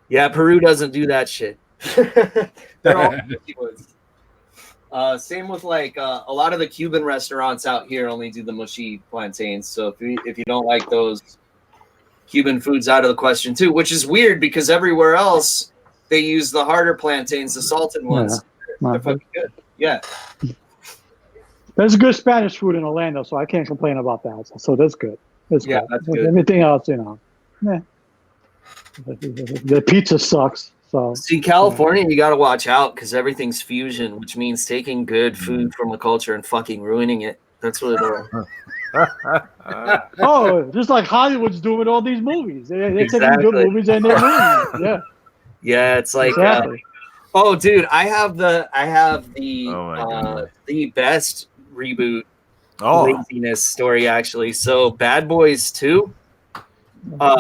Yeah, Peru doesn't do that shit. They're all mushy ones. Same with like a lot of the Cuban restaurants out here only do the mushy plantains. So if you don't like those, Cuban food's out of the question too, which is weird because everywhere else they use the harder plantains, the salted ones. They're fucking good. Yeah. There's good Spanish food in Orlando, so I can't complain about that. So that's good. That's good. That's good. Everything else, the pizza sucks. So see, California, you got to watch out because everything's fusion, which means taking good food from a culture and fucking ruining it. That's what it is. Oh, just like Hollywood's doing all these movies. They're taking good movies and they're ruining it. Yeah. Yeah, it's like, oh, dude, I have the best reboot laziness story actually. So, Bad Boys 2,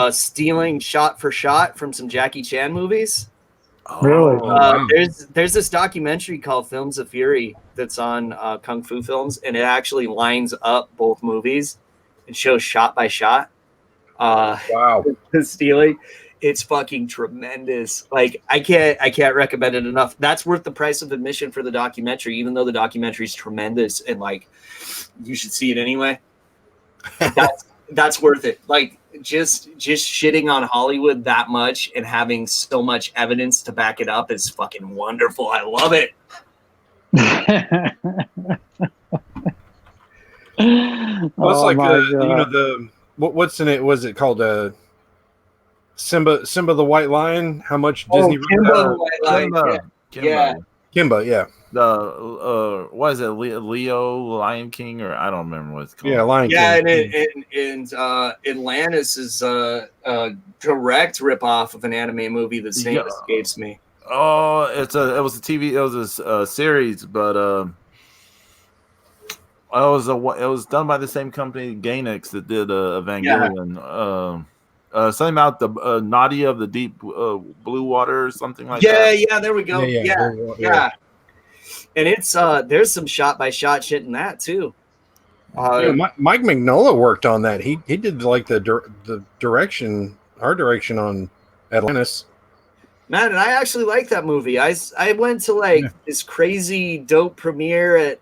stealing shot for shot from some Jackie Chan movies. Really? There's this documentary called Films of Fury that's on Kung Fu Films, and it actually lines up both movies and shows shot by shot. Wow, the stealing, it's fucking tremendous. Like I can't recommend it enough. That's worth the price of admission for the documentary, even though the documentary is tremendous and like you should see it anyway. That's worth it. Like just shitting on Hollywood that much and having so much evidence to back it up is fucking wonderful. I love it. Well, it's like what's in it? Was it called Simba the White Lion? How much Disney? Kimba the White Lion. Kimba, yeah. The what is it? Leo Lion King, or I don't remember what it's called. Yeah, Lion King. Yeah, and Atlantis is a direct ripoff of an anime movie that's name escapes me. Oh, it was a TV. It was a series, but it was done by the same company, Gainax, that did Evangelion. Something about the Nadia of the Deep Blue Water or something like that. Yeah, there we go. Yeah. And it's there's some shot by shot shit in that too. Mike Mignola worked on that. He did like the direction, art direction on Atlantis. Man, and I actually like that movie. I went to like this crazy dope premiere at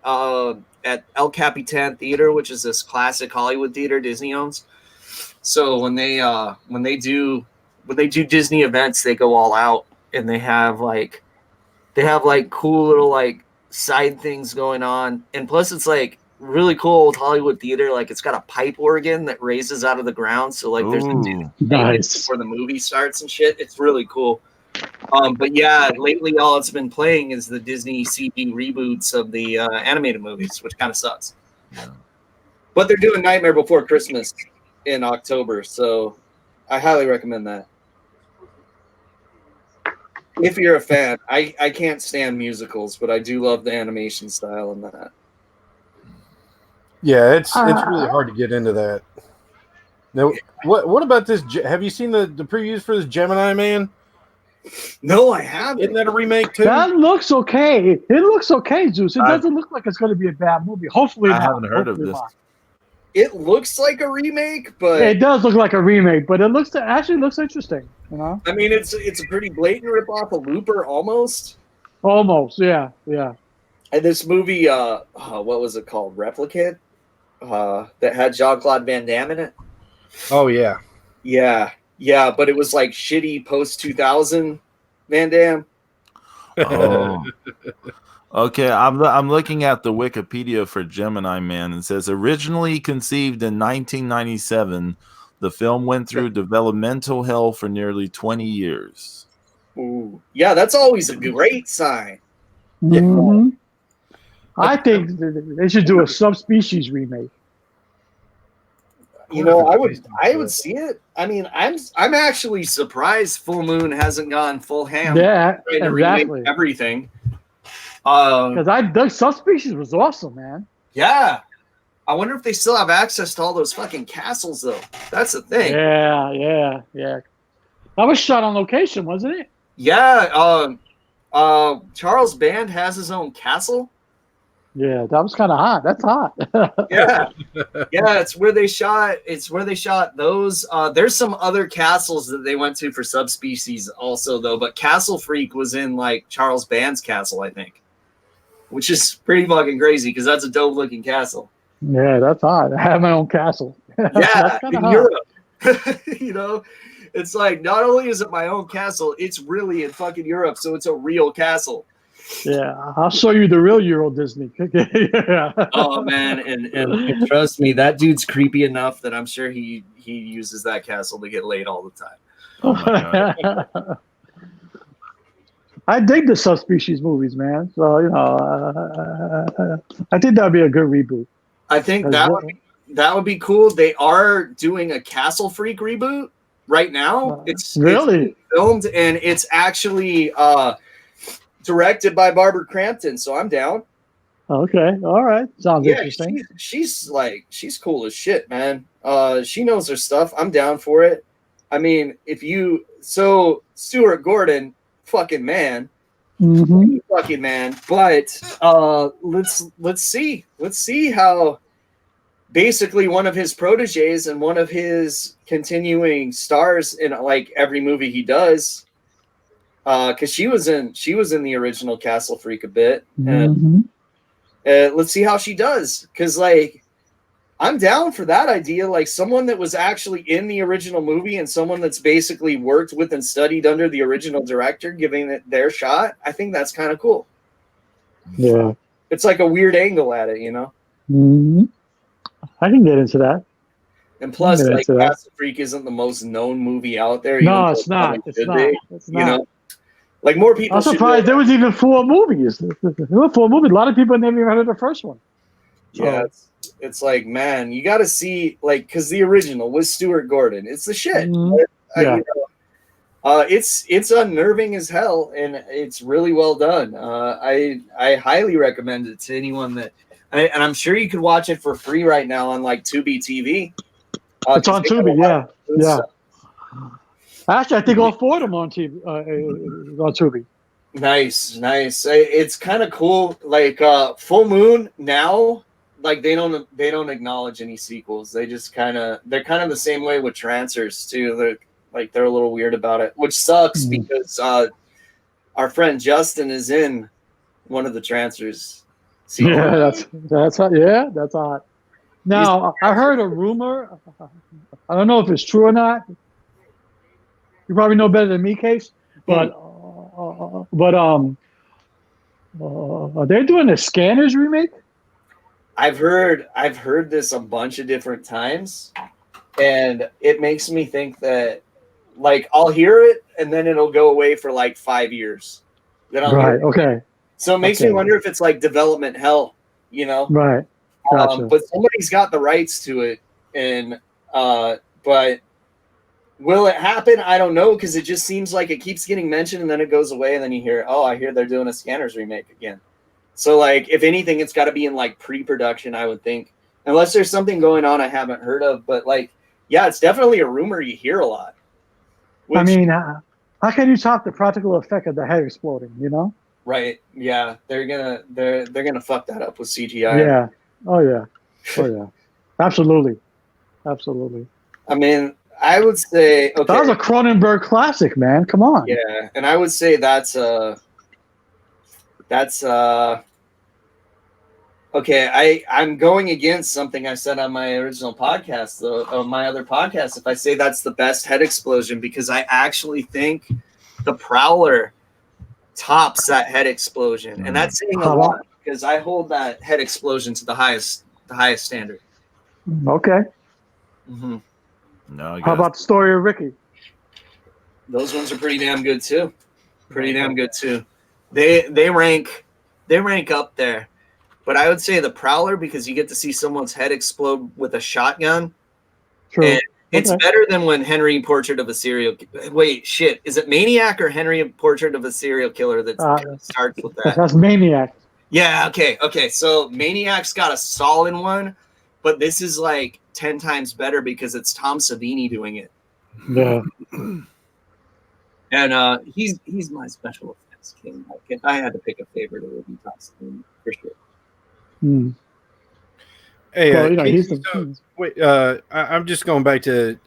El Capitan Theater, which is this classic Hollywood theater Disney owns. So when they do Disney events, they go all out and they have like cool little like side things going on, and plus it's like really cool old Hollywood theater. Like it's got a pipe organ that raises out of the ground, so like there's nice before the movie starts and shit. It's really cool. But yeah, lately all it's been playing is the Disney CD reboots of the animated movies, which kind of sucks. But they're doing Nightmare Before Christmas in October, so I highly recommend that. If you're a fan, I can't stand musicals, but I do love the animation style in that. Yeah, it's really hard to get into that. Now, what about this? Have you seen the previews for this Gemini Man? No, I haven't. Isn't that a remake too? That looks okay. It looks okay, Zeus. It doesn't look like it's going to be a bad movie. Hopefully not. I haven't heard of this. It looks like a remake, but it does look like a remake, but it actually looks interesting. You know? I mean, it's a pretty blatant ripoff of Looper, almost. Almost, yeah. And this movie, what was it called? Replicant, that had Jean-Claude Van Damme in it. Oh yeah, but it was like shitty post 2000 Van Damme. Oh. Okay, I'm looking at the Wikipedia for Gemini Man. It says originally conceived in 1997, the film went through developmental hell for nearly 20 years. Ooh, yeah, that's always a great sign. Mm-hmm. I think they should do a subspecies remake. You know, I would see it. I mean, I'm actually surprised Full Moon hasn't gone full ham. Yeah, to remake everything. Because Subspecies was awesome, man. Yeah. I wonder if they still have access to all those fucking castles, though. That's the thing. Yeah. That was shot on location, wasn't it? Yeah. Charles Band has his own castle. Yeah, that was kind of hot. That's hot. Yeah. It's where they shot. Those. There's some other castles that they went to for Subspecies also, though. But Castle Freak was in like Charles Band's castle, I think. Which is pretty fucking crazy because that's a dope looking castle. Yeah, that's hot. I have my own castle. Yeah, in Europe. You know, it's like not only is it my own castle, it's really in fucking Europe, so it's a real castle. Yeah, I'll show you the real Euro Disney. Yeah. Oh man, and trust me, that dude's creepy enough that I'm sure he uses that castle to get laid all the time. Oh my god. I dig the Subspecies movies, man. So you know, I think that'd be a good reboot. I think that would be cool. They are doing a Castle Freak reboot right now. It's filmed and it's actually directed by Barbara Crampton. So I'm down. Okay, all right, sounds interesting. She's cool as shit, man. She knows her stuff. I'm down for it. I mean, Stuart Gordon. Fucking man, fucking man. But let's see how basically one of his proteges and one of his continuing stars in like every movie he does, because she was in the original Castle Freak a bit, and let's see how she does. Because like I'm down for that idea, like someone that was actually in the original movie and someone that's basically worked with and studied under the original director, giving it their shot. I think that's kind of cool. Yeah. It's like a weird angle at it, you know? Mm-hmm. I can get into that. And plus, like, Castle Freak isn't the most known movie out there. No, it's not. It's not. You know? Like, more people I'm surprised there was even 4 movies. There were 4 movies. A lot of people never even heard of the first one. Yeah, it's like, man, you got to see, like, because the original was Stuart Gordon. It's the shit. Yeah. It's unnerving as hell, and it's really well done. I highly recommend it to anyone that, and I'm sure you could watch it for free right now on like Tubi TV. It's on Tubi, yeah. Actually, I think all 4 of them on TV, on Tubi. Nice. It's kind of cool. Like Full Moon now. Like they don't acknowledge any sequels. They're kind of the same way with Trancers too. They're a little weird about it, which sucks because our friend Justin is in one of the Trancers sequels. Yeah, that's hot. Yeah, that's hot. Now I heard a rumor. I don't know if it's true or not. You probably know better than me, Case. But they're doing a Scanners remake. I've heard this a bunch of different times, and it makes me think that, like, I'll hear it and then it'll go away for like 5 years. Then I'll hear it. Okay. So it makes me wonder if it's like development hell, you know? Right. Gotcha. But somebody's got the rights to it, and but will it happen? I don't know, because it just seems like it keeps getting mentioned and then it goes away, and then you hear, oh, I hear they're doing a Scanners remake again. So like, if anything, it's got to be in like pre-production, I would think, unless there's something going on I haven't heard of. But like, yeah, it's definitely a rumor you hear a lot. I mean, how can you top the practical effect of the head exploding? You know? Right? Yeah, they're gonna fuck that up with CGI. Yeah. Oh yeah. Oh yeah. Absolutely. Absolutely. I mean, I would say okay. That was a Cronenberg classic, man. Come on. Yeah, and I would say that's okay. I'm going against something I said on my original podcast, though, on my other podcast. If I say that's the best head explosion, because I actually think the Prowler tops that head explosion, and that's saying a lot because I hold that head explosion to the highest standard. Okay. Mm-hmm. No. How about the story of Ricky? Those ones are pretty damn good too. They rank up there. But I would say the Prowler, because you get to see someone's head explode with a shotgun. True. And it's better than when Henry Portrait of a Serial. Wait, shit. Is it Maniac or Henry Portrait of a Serial Killer that starts with that? That's Maniac. Yeah. Okay. So Maniac's got a solid one, but this is like 10 times better because it's Tom Savini doing it. Yeah. And he's my special effects king. Like, if I had to pick a favorite, it would be Tom Savini for sure. Hmm. Hey, well, you know, Casey, wait. I'm just going back to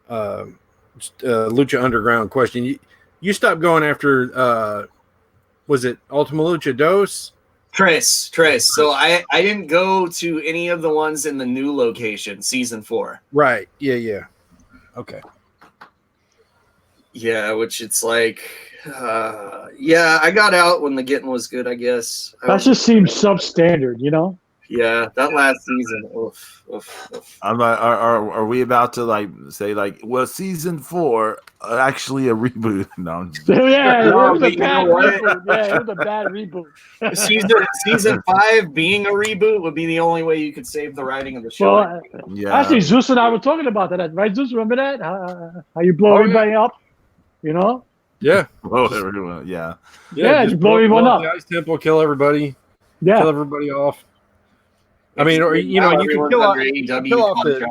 Lucha Underground question. You stopped going after was it Ultima Lucha Dos? Tres. So I didn't go to any of the ones in the new location, season 4. Right. Yeah. Okay. Yeah, which it's like, yeah, I got out when the getting was good, I guess. That just seems substandard, you know? Yeah, that last season. Oof. I'm like, are we about to like say like, well, season 4 actually a reboot? No, I'm just Yeah, No, it was a you bad know what? reboot. Yeah, it was a bad reboot. season 5 being a reboot would be the only way you could save the writing of the show. Well, yeah. actually, Zeus and I were talking about that, right? Zeus, remember that? How you blow everybody up, you know? Yeah. Oh, everyone, yeah. Yeah, you blow everyone up. The Ice Temple, kill everybody. Yeah. Kill everybody off. I mean, or you know, you can kill off the.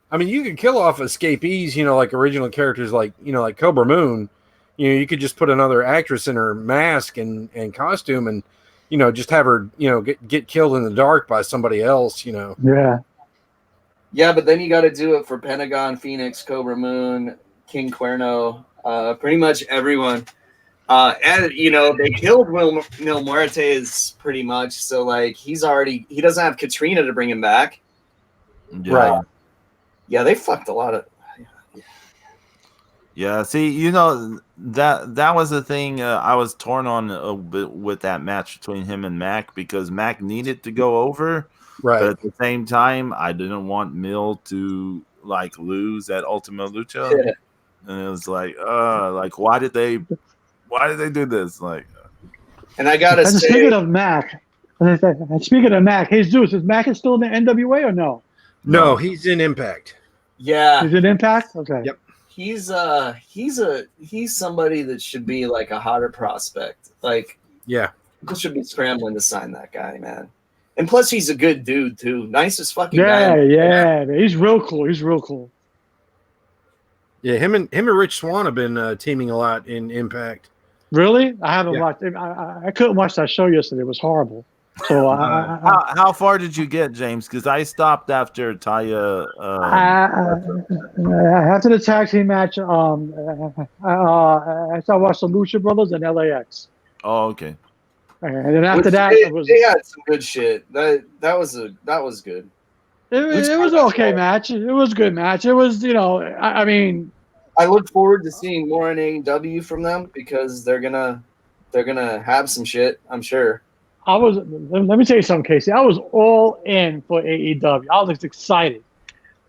I mean, you could kill off escapees. You know, like original characters, like like Cobra Moon. You know, you could just put another actress in her mask and costume, and just have her get killed in the dark by somebody else. Yeah. Yeah, but then you got to do it for Pentagon, Phoenix, Cobra Moon, King Cuerno, pretty much everyone. And they killed Mil Muertes pretty much, so like he doesn't have Katrina to bring him back. Yeah. Right. Yeah, they fucked a lot of. Yeah, see, that was the thing I was torn on a bit with that match between him and Mac, because Mac needed to go over, right? But at the same time, I didn't want Mil to like lose at Ultima Lucha, and it was like why did they do this? Like, and I gotta say, speaking of Mac, hey Zeus, is Mac still in the NWA or no? No, he's in Impact. Yeah, he's in Impact. Okay. Yep. He's somebody that should be like a hotter prospect. Like, yeah, people should be scrambling to sign that guy, man. And plus, he's a good dude too. Nicest fucking guy. Yeah. He's real cool. Yeah, him and Rich Swann have been teaming a lot in Impact. Really? I haven't watched it. I couldn't watch that show yesterday. It was horrible. So how far did you get, James? Because I stopped after Taya. After the tag team match, I watched the Lucha Brothers and LAX. Oh, okay. And then after that, they had some good shit. That was good. It was an okay match. It was a good match. It was, I mean, I look forward to seeing more in AEW from them, because they're gonna have some shit, I'm sure. Let me tell you something, Casey. I was all in for AEW. I was excited.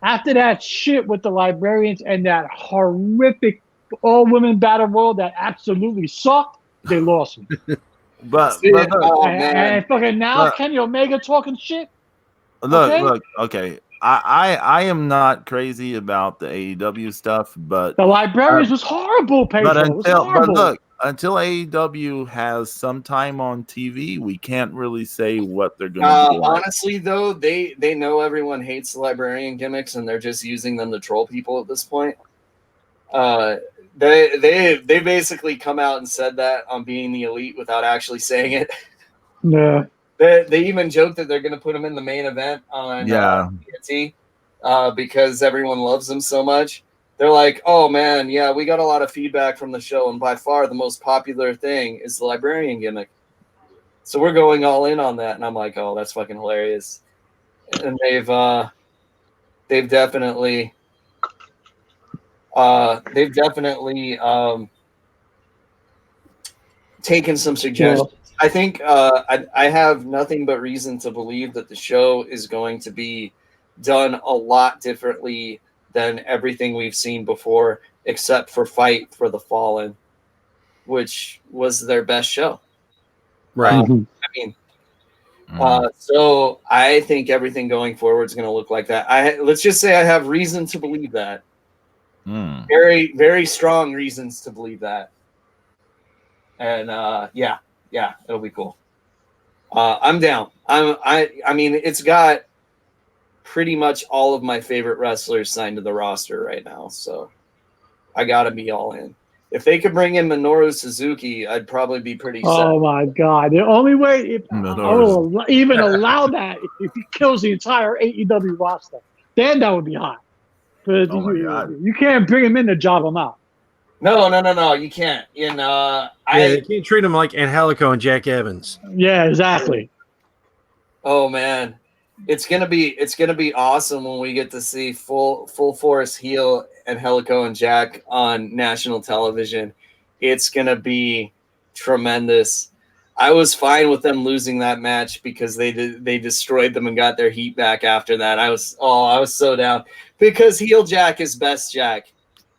After that shit with the Librarians and that horrific all-women battle royal that absolutely sucked, they lost me. But Look, look, oh and man, fucking now look, Kenny Omega talking shit. look. Okay, I am not crazy about the AEW stuff, but The Librarians was horrible, Pedro. It was horrible. until AEW has some time on TV, we can't really say what they're going to be like. honestly though, they know everyone hates the librarian gimmicks, and they're just using them to troll people at this point. They basically come out and said that on Being the Elite without actually saying it. Yeah. They even joked that they're going to put him in the main event on TNT because everyone loves him so much. They're like, oh man, yeah, we got a lot of feedback from the show, and by far the most popular thing is the librarian gimmick. So we're going all in on that, and I'm like, oh, that's fucking hilarious. And they've definitely taken some suggestions. Yeah. I think I have nothing but reason to believe that the show is going to be done a lot differently than everything we've seen before, except for Fight for the Fallen, which was their best show. Right. I mean, so I think everything going forward is going to look like that. Let's just say I have reason to believe that. Very, very strong reasons to believe that. And yeah, it'll be cool. I'm down. I mean, it's got pretty much all of my favorite wrestlers signed to the roster right now, so I gotta be all in. If they could bring in Minoru Suzuki, I'd probably be pretty set. Oh my God! The only way I will even allow that if he kills the entire AEW roster, then that would be hot. But you can't bring him in to job him out. No, you can't. You can't treat him like Angelico and Jack Evans. Yeah, exactly. Oh man, it's gonna be awesome when we get to see full force heel Angelico and Jack on national television. It's gonna be tremendous. I was fine with them losing that match because they destroyed them and got their heat back after that. I was so down because heel Jack is best Jack.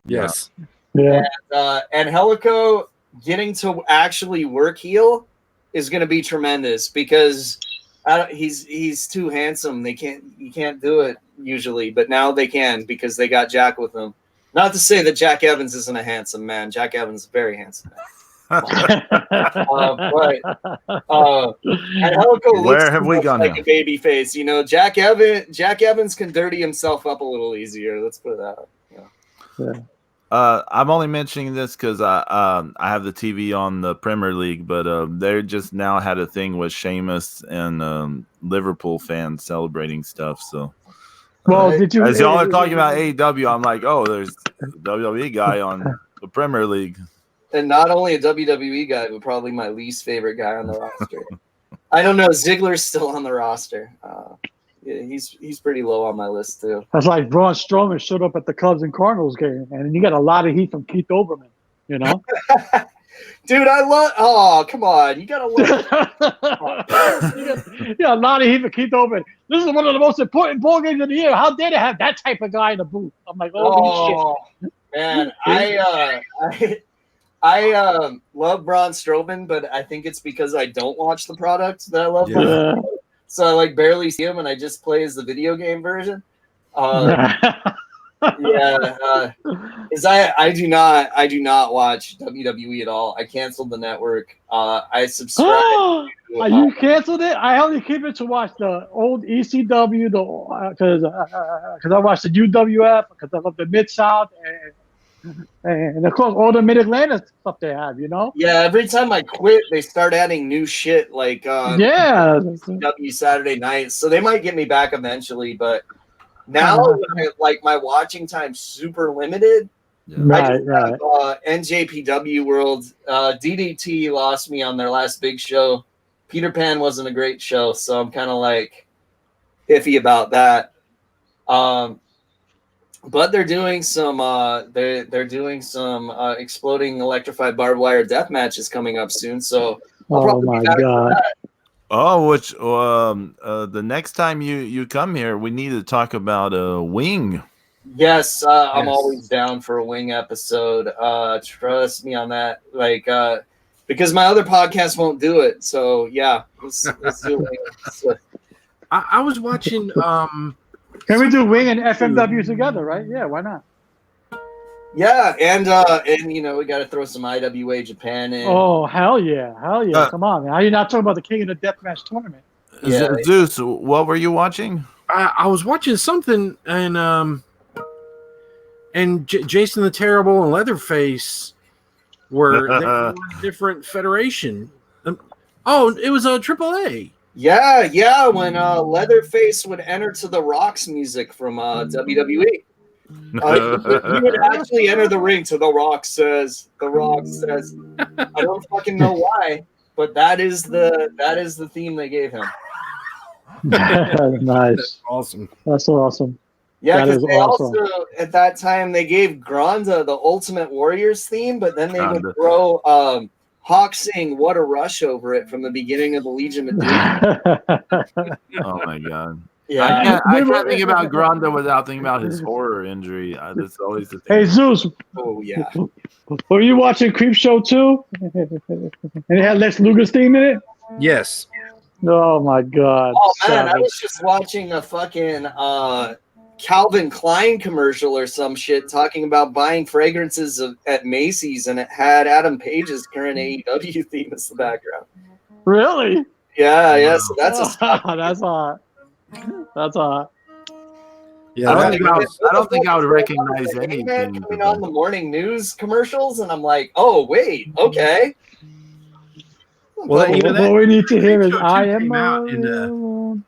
Yes. Yeah. And Angelico getting to actually work heel is going to be tremendous because he's too handsome. You can't do it usually, but now they can because they got Jack with them. Not to say that Jack Evans isn't a handsome man. Jack Evans is a very handsome man. But Angelico where have we gone like now? a baby face. You know, Jack Evans can dirty himself up a little easier. Let's put it out. Yeah. I'm only mentioning this because I have the TV on the Premier League, but they just now had a thing with Sheamus and Liverpool fans celebrating stuff. So, well, did you? As y'all are talking about AEW, I'm like, oh, there's a WWE guy on the Premier League, and not only a WWE guy, but probably my least favorite guy on the roster. I don't know. Ziggler's still on the roster. Yeah, he's pretty low on my list too. That's like Braun Strowman showed up at the Cubs and Cardinals game, and you got a lot of heat from Keith Olbermann. You know, dude, I love. Oh, come on, you gotta look. Yeah, a lot of heat from Keith Olbermann. This is one of the most important ball games of the year. How dare they have that type of guy in the booth? I'm like, holy shit, man. I love Braun Strowman, but I think it's because I don't watch the product that I love. Yeah. So I like barely see him, and I just play as the video game version. Because I do not watch WWE at all. I canceled the network. I subscribe. You canceled it? I only keep it to watch the old ECW, because I watch the UWF because I love the Mid South and of course all the Mid Atlantic stuff they have. You know? Yeah. Every time I quit, they start adding new shit like W Saturday nights. So they might get me back eventually, but now like my watching time's super limited. Yeah. Right. NJPW World. DDT lost me on their last big show. Peter Pan wasn't a great show, so I'm kind of like iffy about that. But they're doing some exploding electrified barbed wire death matches coming up soon. So oh my God. Oh, which the next time you come here, we need to talk about Wing. Yes, I'm always down for a Wing episode. Trust me on that. Like because my other podcast won't do it. So yeah, let's do it. I was watching. Can we do Wing and FMW together? Right? Yeah, why not? Yeah, and you know we got to throw some IWA Japan in. Oh hell yeah! Come on, man! How are you not talking about the King of the Deathmatch tournament? Yeah. Zeus, what were you watching? I was watching something, and Jason the Terrible and Leatherface were they were a different federation. It was a AAA. Yeah. When Leatherface would enter to the Rock's music from WWE. He would actually enter the ring to The Rock says. I don't fucking know why, but that is the theme they gave him. Nice. That's awesome. That's awesome. Yeah, That because is they awesome. also at that time they gave Granda the Ultimate Warriors theme, but then they would Granda. throw Hawk sing "What a Rush" over it from the beginning of the Legion of Doom. Oh my god. Yeah. I can't think about Granda without thinking about his horror injury. That's always the thing. Hey Zeus, Oh yeah. were you watching Creep Show 2? And it had Lex Luger's theme in it? Yes. Oh my god. Oh man, I Savage. was just watching a fucking Calvin Klein commercial or some shit talking about buying fragrances at Macy's, and it had Adam Page's current AEW theme as the background. Really? Yeah. So that's a That's hot. That's hot. Yeah. I that- don't think I would recognize Hangman anything. coming on the morning news commercials, and I'm like, oh wait, okay. Well, you know, What we need to hear is Creep Show 2 I am came out in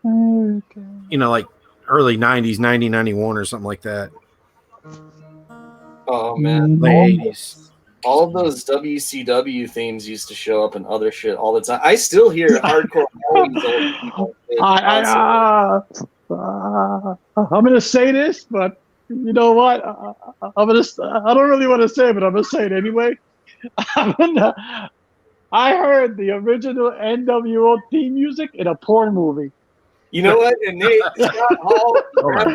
American. like early 90s, 90, 91 or something like that. Oh man, Late 80s. all of those WCW themes used to show up in other shit all the time. I still hear hardcore Halloween's old people. I'm gonna say this, but you know what? I don't really want to say it, but I'm gonna say it anyway. I heard the original NWO theme music in a porn movie. You know what? And Nate Scott Hall. Oh my God.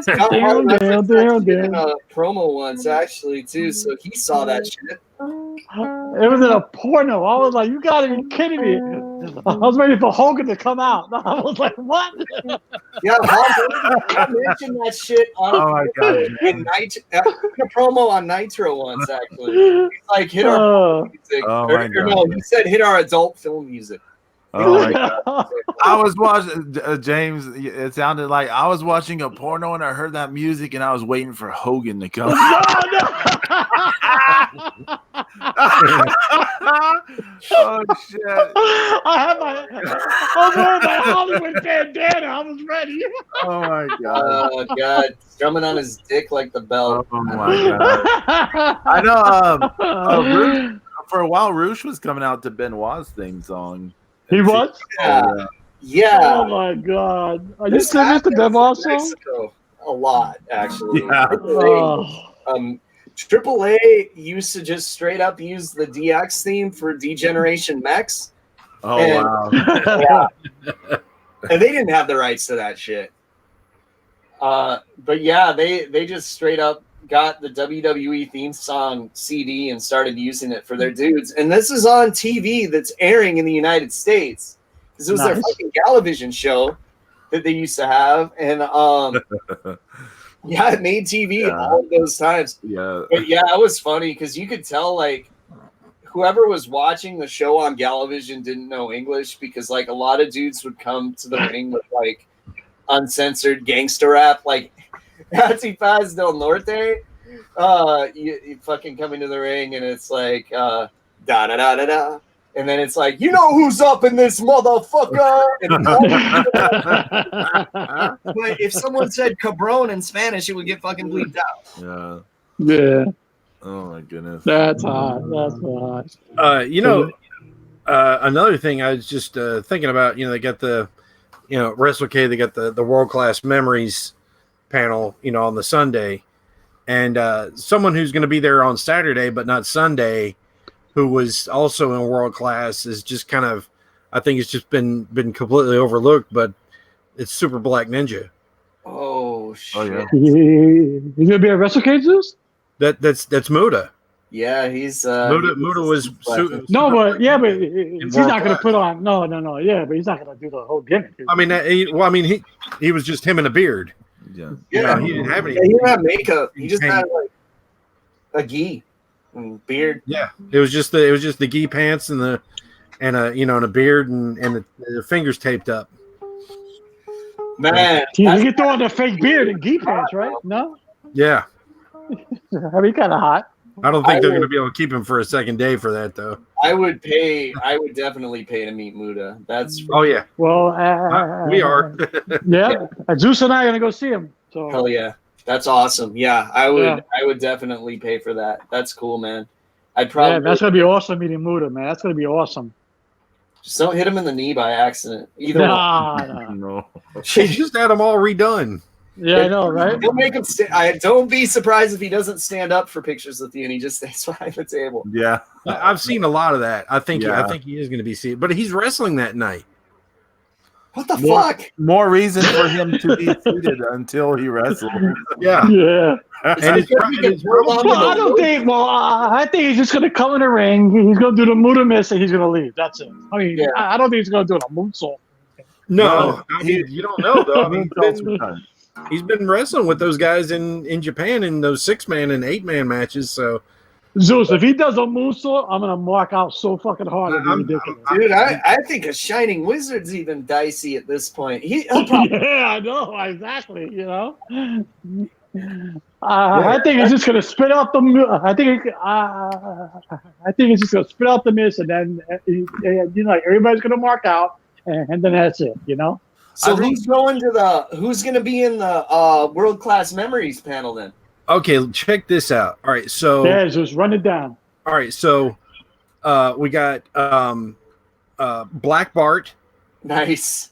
Scott Hall referenced that shit in a promo once, actually, too. So he saw that shit. It was in a porno. I was like, you gotta be kidding me. I was waiting for Hogan to come out. I was like, what? Yeah, Hall mentioned that shit on Oh my God. a promo on Nitro once, actually. He's like, hit our music. Oh my Or no, God. he said hit our adult film music. Oh my God. I was watching James. It sounded like I was watching a porno and I heard that music and I was waiting for Hogan to come. Oh shit! I was wearing my Hollywood bandana. I was ready. Oh my God! Oh God, strumming on his dick like the bell. Oh my God! I know. Roosh, for a while, Roosh was coming out to Benoit's theme song. He was? Yeah. Oh my God! Are you serious? The Benoit song? Mexico a lot, actually. Yeah. AAA used to just straight up use the DX theme for Degeneration Mechs. Oh And- wow! Yeah. And they didn't have the rights to that shit. But yeah, they just straight up got the WWE theme song CD and started using it for their dudes. And this is on TV that's airing in the United States. Because it was their fucking Galavision show that they used to have. And yeah, it made TV all of those times. Yeah. But yeah, it was funny because you could tell like whoever was watching the show on Galavision didn't know English, because like a lot of dudes would come to the ring with like uncensored gangster rap, like Nazi Paz del Norte. You fucking come into the ring and it's like da da da da da. And then it's like, you know who's up in this motherfucker? But if someone said cabron in Spanish, it would get fucking bleeped out. Yeah. Yeah. Oh my goodness. That's hot. That's hot. Another thing I was just thinking about, they got the, WrestleK, they got the World Class Memories panel, on the Sunday. And someone who's going to be there on Saturday, but not Sunday, who was also in World Class, is just kind of, I think it's just been completely overlooked, but it's Super Black Ninja. Oh shit! Oh yeah. You gonna be at WrestleK, Zeus? That's Muda. Yeah, he's Muda was No, but yeah, but he's world not going to class. put on. No. Yeah, but he's not going to do the whole gimmick. I mean, he was just him and a beard. Yeah. You know, he didn't have any. Yeah, he didn't have makeup. He just had like a gi and beard. Yeah, it was just the gi pants and a beard and the fingers taped up. Man, You can throw on the fake beard and gi pants, right? No, Yeah, I mean, kind of hot. I don't think they're going to be able to keep him for a second day for that though. I would definitely pay to meet Muda. That's Oh yeah, Well, we are. yeah. Zeus and I are going to go see him. So hell yeah. That's awesome. Yeah, I would definitely pay for that. That's cool, man. I'd probably yeah, that's going to be awesome meeting Muda, man. That's going to be awesome. just don't hit him in the knee by accident. Either Nah. No. He just had them all redone. Yeah, I know, right? Don't make him don't be surprised if he doesn't stand up for pictures with you and he just stays behind the table. Yeah. I've seen a lot of that. I think Yeah. he is going to be seen, but he's wrestling that night. What the fuck? More reason for him to be seated until he wrestles. Yeah, Yeah. and it's Well, I don't think. Well, I think he's just going to come in the ring. He's going to do the Muda miss and he's going to leave. That's it. I mean, Yeah. I don't think he's going to do a moonsault. no. I mean, you don't know though. I mean, Moonsaults he's been wrestling with those guys in Japan in those 6-man and 8-man matches. So Zeus, if he does a moonsault, I'm going to mark out so fucking hard. It'll be ridiculous. Dude, I think a Shining Wizard's even dicey at this point. He'll probably Yeah, I know exactly. You know, I think he's just gonna spit out the. I think he's just gonna spit out the miss, and then like everybody's gonna mark out, and then that's it. You know. So who's going to who's going to be in the World Class Memories panel then? okay, check this out. All right, so Yeah, just run it down. all right, so we got Black Bart, Nice.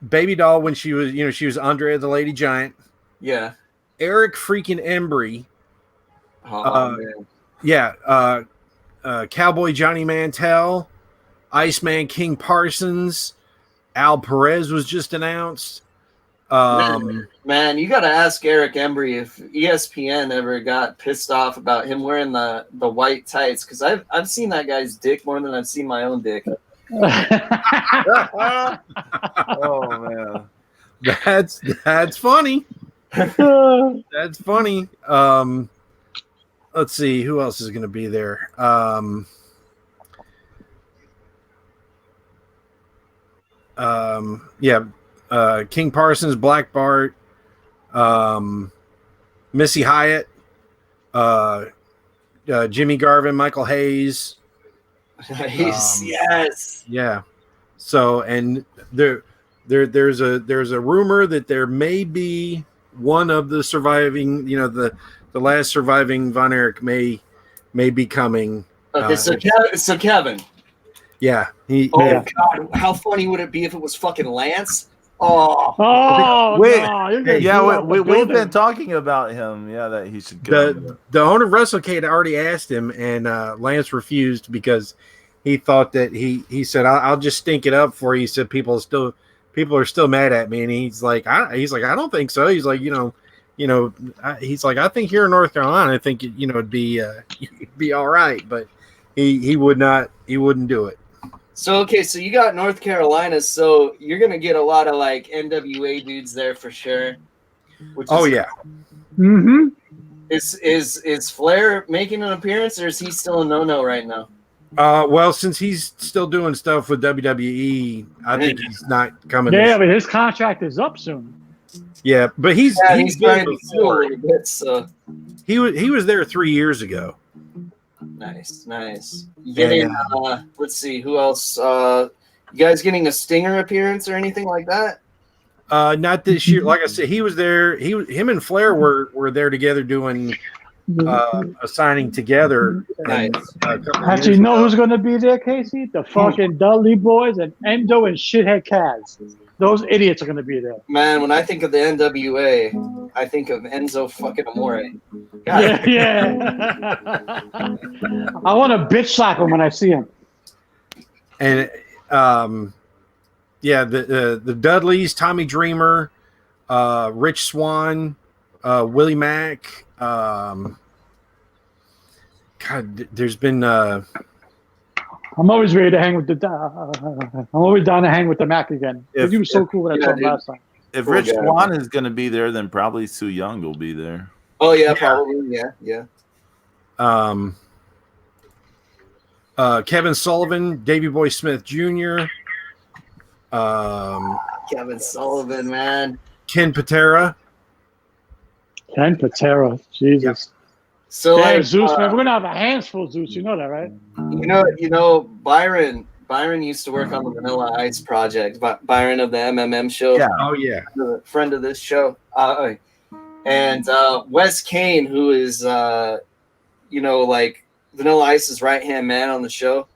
Baby Doll when she was Andrea the Lady Giant, Yeah. Eric freaking Embry, Man. yeah, Cowboy Johnny Mantell, Iceman King Parsons, Al Perez was just announced. Man, you got to ask Eric Embry if ESPN ever got pissed off about him wearing the white tights, because I've seen that guy's dick more than I've seen my own dick. Oh man. That's funny. That's funny. Let's see who else is going to be there. King Parsons, Black Bart, Missy Hyatt, Jimmy Garvin, Michael Hayes. Nice. Yes. Yeah. So, and there's a rumor that there may be one of the surviving, the last surviving Von Erich may be coming. Okay, so Kevin. Yeah. God, how funny would it be if it was fucking Lance? Oh, Wait, no, you're gonna yeah, blow up the we've building. been talking about him. Yeah, that he should go. The owner of WrestleCade already asked him, and Lance refused because he thought that he said, I'll just stink it up for you. He said people are still mad at me, and he's like I don't think so. He's like he's like, I think here in North Carolina, I think it'd be all right, but he wouldn't do it. So you got North Carolina, so you're gonna get a lot of like NWA dudes there for sure. Yeah. Mm-hmm. Is Flair making an appearance, or is he still a no right now? Well, since he's still doing stuff with WWE, I think he's not coming. Yeah, but his contract is up soon. Yeah, but he's trying to do a little bit. So he was there 3 years ago. Nice. Getting let's see who else. You guys getting a Stinger appearance or anything like that? Not this year. Like I said, he was there. Him and Flair were there together doing a signing together. Nice. Actually, you know who's going to be there, Casey? The fucking Dudley Boys and Endo and Shithead Kaz. Those idiots are going to be there. Man, when I think of the NWA, I think of Enzo fucking Amore. God. Yeah. I want to bitch slap him when I see him. And the Dudleys, Tommy Dreamer, Rich Swann, Willie Mack. God, God, there's been. I'm always ready to hang with the. I'm always down to hang with the Mac again. He was so cool when I saw him last time. If Rich Swann is going to be there, then probably Sue Young will be there. Oh yeah, probably yeah. Kevin Sullivan, Davey Boy Smith Jr., Kevin Sullivan, man. Ken Patera. Jesus. Yep. So yeah, like Zeus, man, we're gonna have a handful of Zeus. You know that, right? You know, Byron used to work on the Vanilla Ice project. Byron of the MMM show. Yeah. Oh yeah. The friend of this show. And Wes Kane, who is like Vanilla Ice's right-hand man on the show.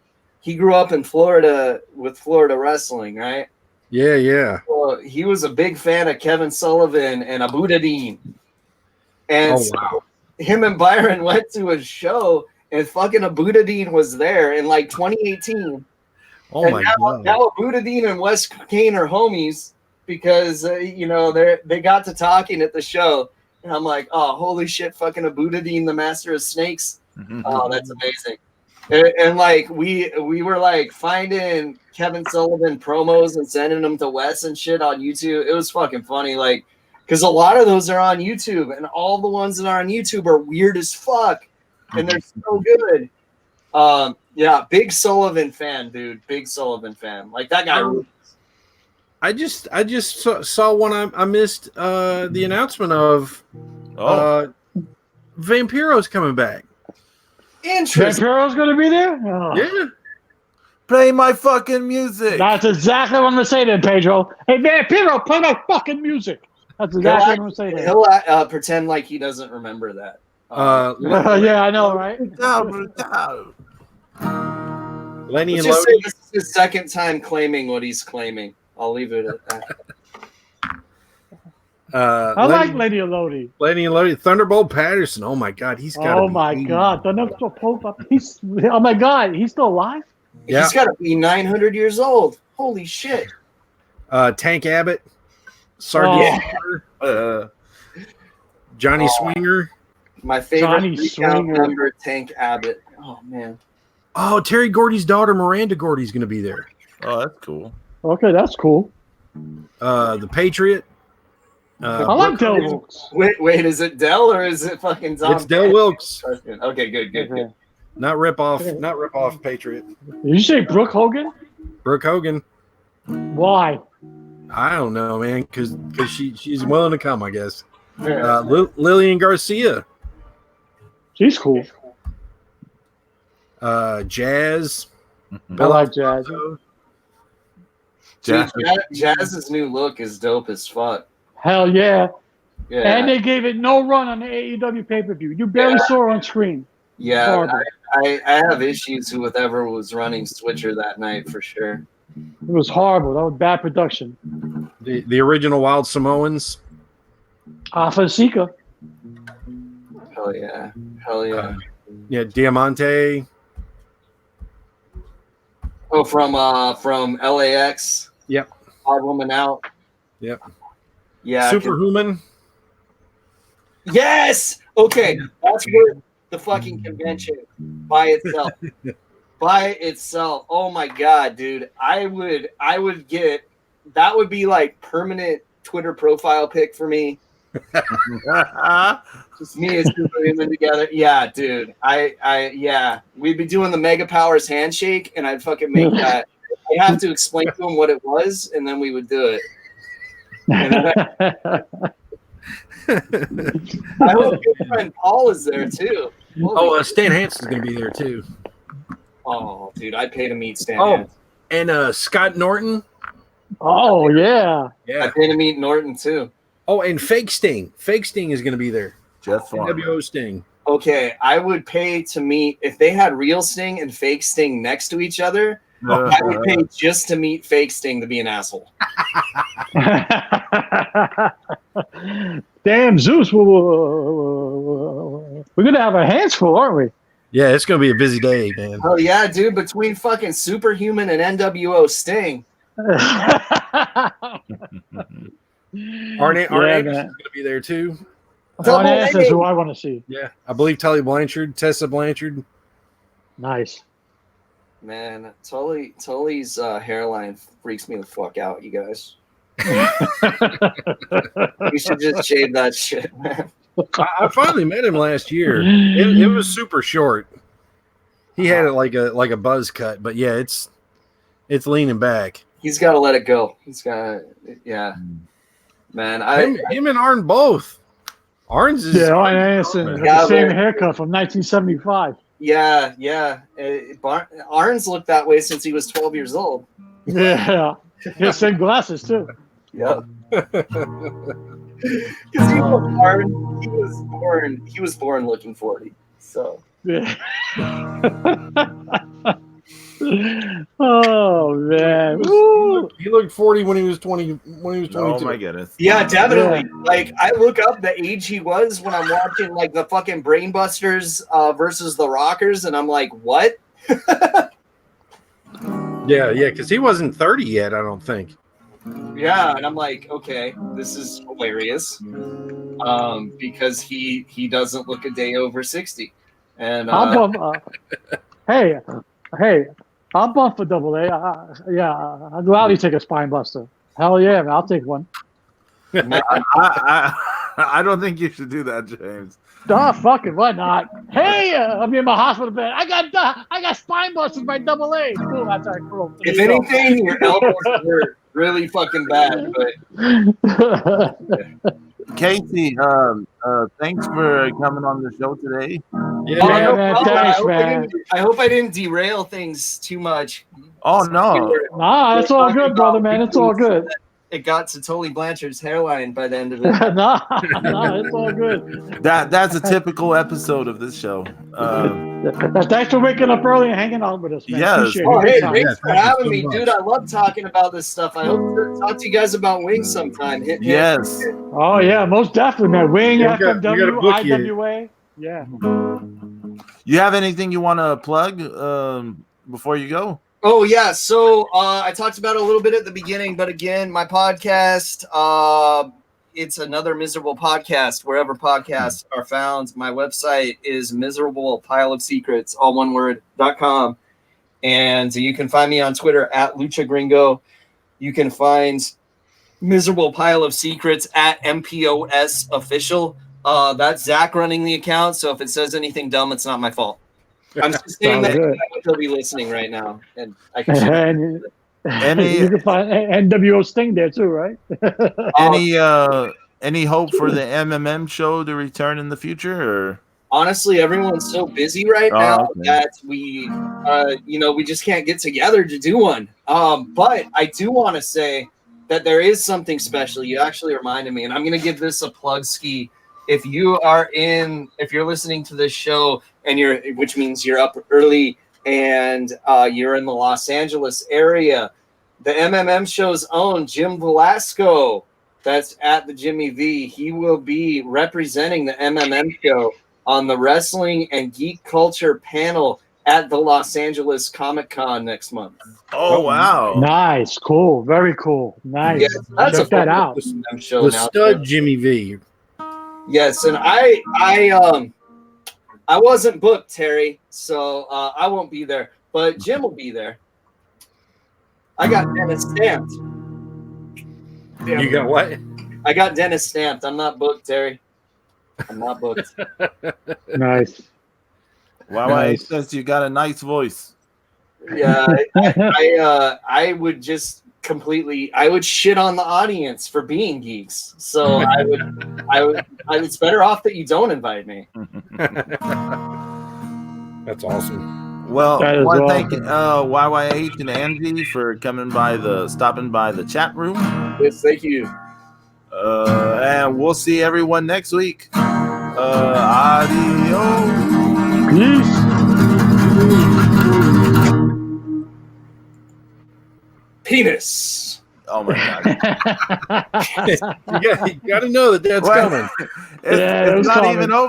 He grew up in Florida with Florida wrestling, right? Yeah. Well, he was a big fan of Kevin Sullivan and Abu Dhabi. And him and Byron went to a show, and fucking Abu Dhabi was there in like 2018. Oh and my God. Now Abu Dhabi and Wes Kane are homies because they got to talking at the show, and I'm like, oh, holy shit, fucking Abu Dhabi, the Master of Snakes. Oh, that's amazing. And like we were like finding Kevin Sullivan promos and sending them to Wes and shit on YouTube. It was fucking funny, like, because a lot of those are on YouTube, and all the ones that are on YouTube are weird as fuck, and they're so good. Yeah, big Sullivan fan, dude. Big Sullivan fan. Like that guy. I just saw one I missed the announcement of. Vampiro's coming back. Interesting. Vampiro's gonna be there. Oh. Yeah. Play my fucking music. That's exactly what I'm gonna say then, Pedro. Hey, Vampiro, play my fucking music. That's exactly what I'm gonna say then. He'll pretend like he doesn't remember that. Yeah, I know, right? Lenny and Let's just say Lodi. this is his second time claiming what he's claiming. I'll leave it at that. I like Lenny and Lodi. Lenny and Lodi. Thunderbolt Patterson. Oh my God, he's got. Oh my God, Thunderbolt Pope. Oh my God, he's still alive. Yeah. He's got to be 900 years old. Holy shit. Tank Abbott. Sergeant Johnny Swinger. My favorite Johnny recount Swinger. member, Tank Abbott. Oh man. Oh, Terry Gordy's daughter, Miranda Gordy's going to be there. Oh, that's cool. Okay, that's cool. The Patriot. I like Del Wilkes. Wait, is it Dell or is it fucking Tom? It's Del Wilkes. Okay, good. Not rip off Patriot. Did you say Brooke Hogan? Brooke Hogan. Why? I don't know, man, because she's willing to come, I guess. Yeah. Lillian Garcia. She's cool. Jazz. I like Jazz. Jazz's new look is dope as fuck. Hell yeah. Yeah. And they gave it no run on the AEW pay-per-view. You barely saw her on screen. Yeah, I have issues with whoever was running Switcher that night for sure. It was horrible. That was bad production. The original Wild Samoans. Alpha Seeker. Hell yeah. Yeah, Diamante. Oh, from LAX. Yep. Odd Woman Out. Yep. Yeah. Superhuman. Yes. Okay, that's worth the fucking convention by itself. By itself. Oh my God, dude. I would get that would be like permanent Twitter profile pic for me. Just me and Superhuman together. Yeah, dude. Yeah. We'd be doing the Mega Powers handshake, and I'd fucking make that. I'd have to explain to him what it was, and then we would do it. I hope your friend Paul is there too. Stan Hansen's going to be there too. Oh, dude, I'd pay to meet Stan. Oh, and Scott Norton. Oh, yeah. I'd pay to meet Norton too. Oh, and Fake Sting. Fake Sting is going to be there. Jeff Farmer. NWO Sting. Okay, I would pay to meet if they had real Sting and fake Sting next to each other. I would pay just to meet fake Sting to be an asshole. Damn, Zeus. We're going to have our hands full, aren't we? Yeah, it's going to be a busy day, man. Oh, yeah, dude. Between fucking Superhuman and NWO Sting. Arn Yeah, Anderson's man. going to be there too. Arn Anderson's who I want to see. Yeah, I believe Tully Blanchard, Tessa Blanchard. Nice. Man, Tully's hairline freaks me the fuck out, you guys. You should just shave that shit, man. I finally met him last year. It was super short. He had it like a buzz cut, but yeah, it's leaning back. He's got to let it go. He's got, yeah, man. Him and Arn both. Arn's is Arn Anderson with the same haircut from 1975. Yeah. Arn's looked that way since he was 12 years old. Yeah, he has same glasses too. Yep. Because Arn, he was born looking 40. So. Yeah. Oh man, he looked 40 when he was 20. When he was 22. Oh my goodness. Yeah, definitely. Yeah. Like I look up the age he was when I'm watching like the fucking Brainbusters versus the Rockers, and I'm like, what? Yeah, because he wasn't 30 yet, I don't think. Yeah, and I'm like, okay, this is hilarious, because he doesn't look a day over 60. And hey, I'm bumped for double A. Yeah, I'd gladly take a spine buster. Hell yeah, man, I'll take one. I don't think you should do that, James. Nah, fuck it, why not? Hey, I'm in my hospital bed. I got spine busters by double A. Cool, that's all right, cool. If anything, your elbows hurt really fucking bad. But Casey, thanks for coming on the show today. Yeah, man, thanks, man. I hope I didn't derail things too much. Oh no, nah, it's all good, brother, man. It's all good. It got to Tully Blanchard's hairline by the end of it. nah, it's all good. That's a typical episode of this show. Thanks for waking up early and hanging out with us, man. Yes. Oh, hey, thanks for having me, dude. I love talking about this stuff. I hope to talk to you guys about Wings sometime. Yes. Oh yeah, most definitely, man. Wing, FMW, IWA. Yeah. You have anything you want to plug before you go? Oh yeah, so I talked about it a little bit at the beginning, but again, my podcast, it's another miserable podcast wherever podcasts are found. My website is miserablepileofsecrets, all one word.com. And you can find me on Twitter at Lucha Gringo. You can find Miserable Pile of Secrets at MPOS Official. That's Zach running the account, so if it says anything dumb, it's not my fault. I'm just saying that he'll be listening right now, and I can. You can find NWO Sting there too, right? Any hope for the MMM show to return in the future? Or honestly, everyone's so busy right now that we just can't get together to do one. But I do want to say that there is something special. You actually reminded me, and I'm going to give this a plug ski. If you're listening to this show which means you're up early and you're in the Los Angeles area, the MMM show's own Jim Velasco, that's at the Jimmy V, he will be representing the MMM show on the Wrestling and Geek Culture panel at the Los Angeles Comic Con next month. Oh wow! Nice, cool, very cool, nice. Yeah, check that out. The stud Jimmy V. Yes, and I wasn't booked, Terry, so I won't be there. But Jim will be there. I got Dennis stamped. Damn. You got what? I got Dennis stamped. I'm not booked, Terry. I'm not booked. Nice. Wow, nice. Since you got a nice voice. Yeah, I would just I would shit on the audience for being geeks. So it's better off that you don't invite me. That's awesome. Well, I want to thank YYH and Angie for stopping by the chat room. Yes, thank you. And we'll see everyone next week. Adios. Peace. Penis. Oh my god! You got to know that that's coming. It's not even over.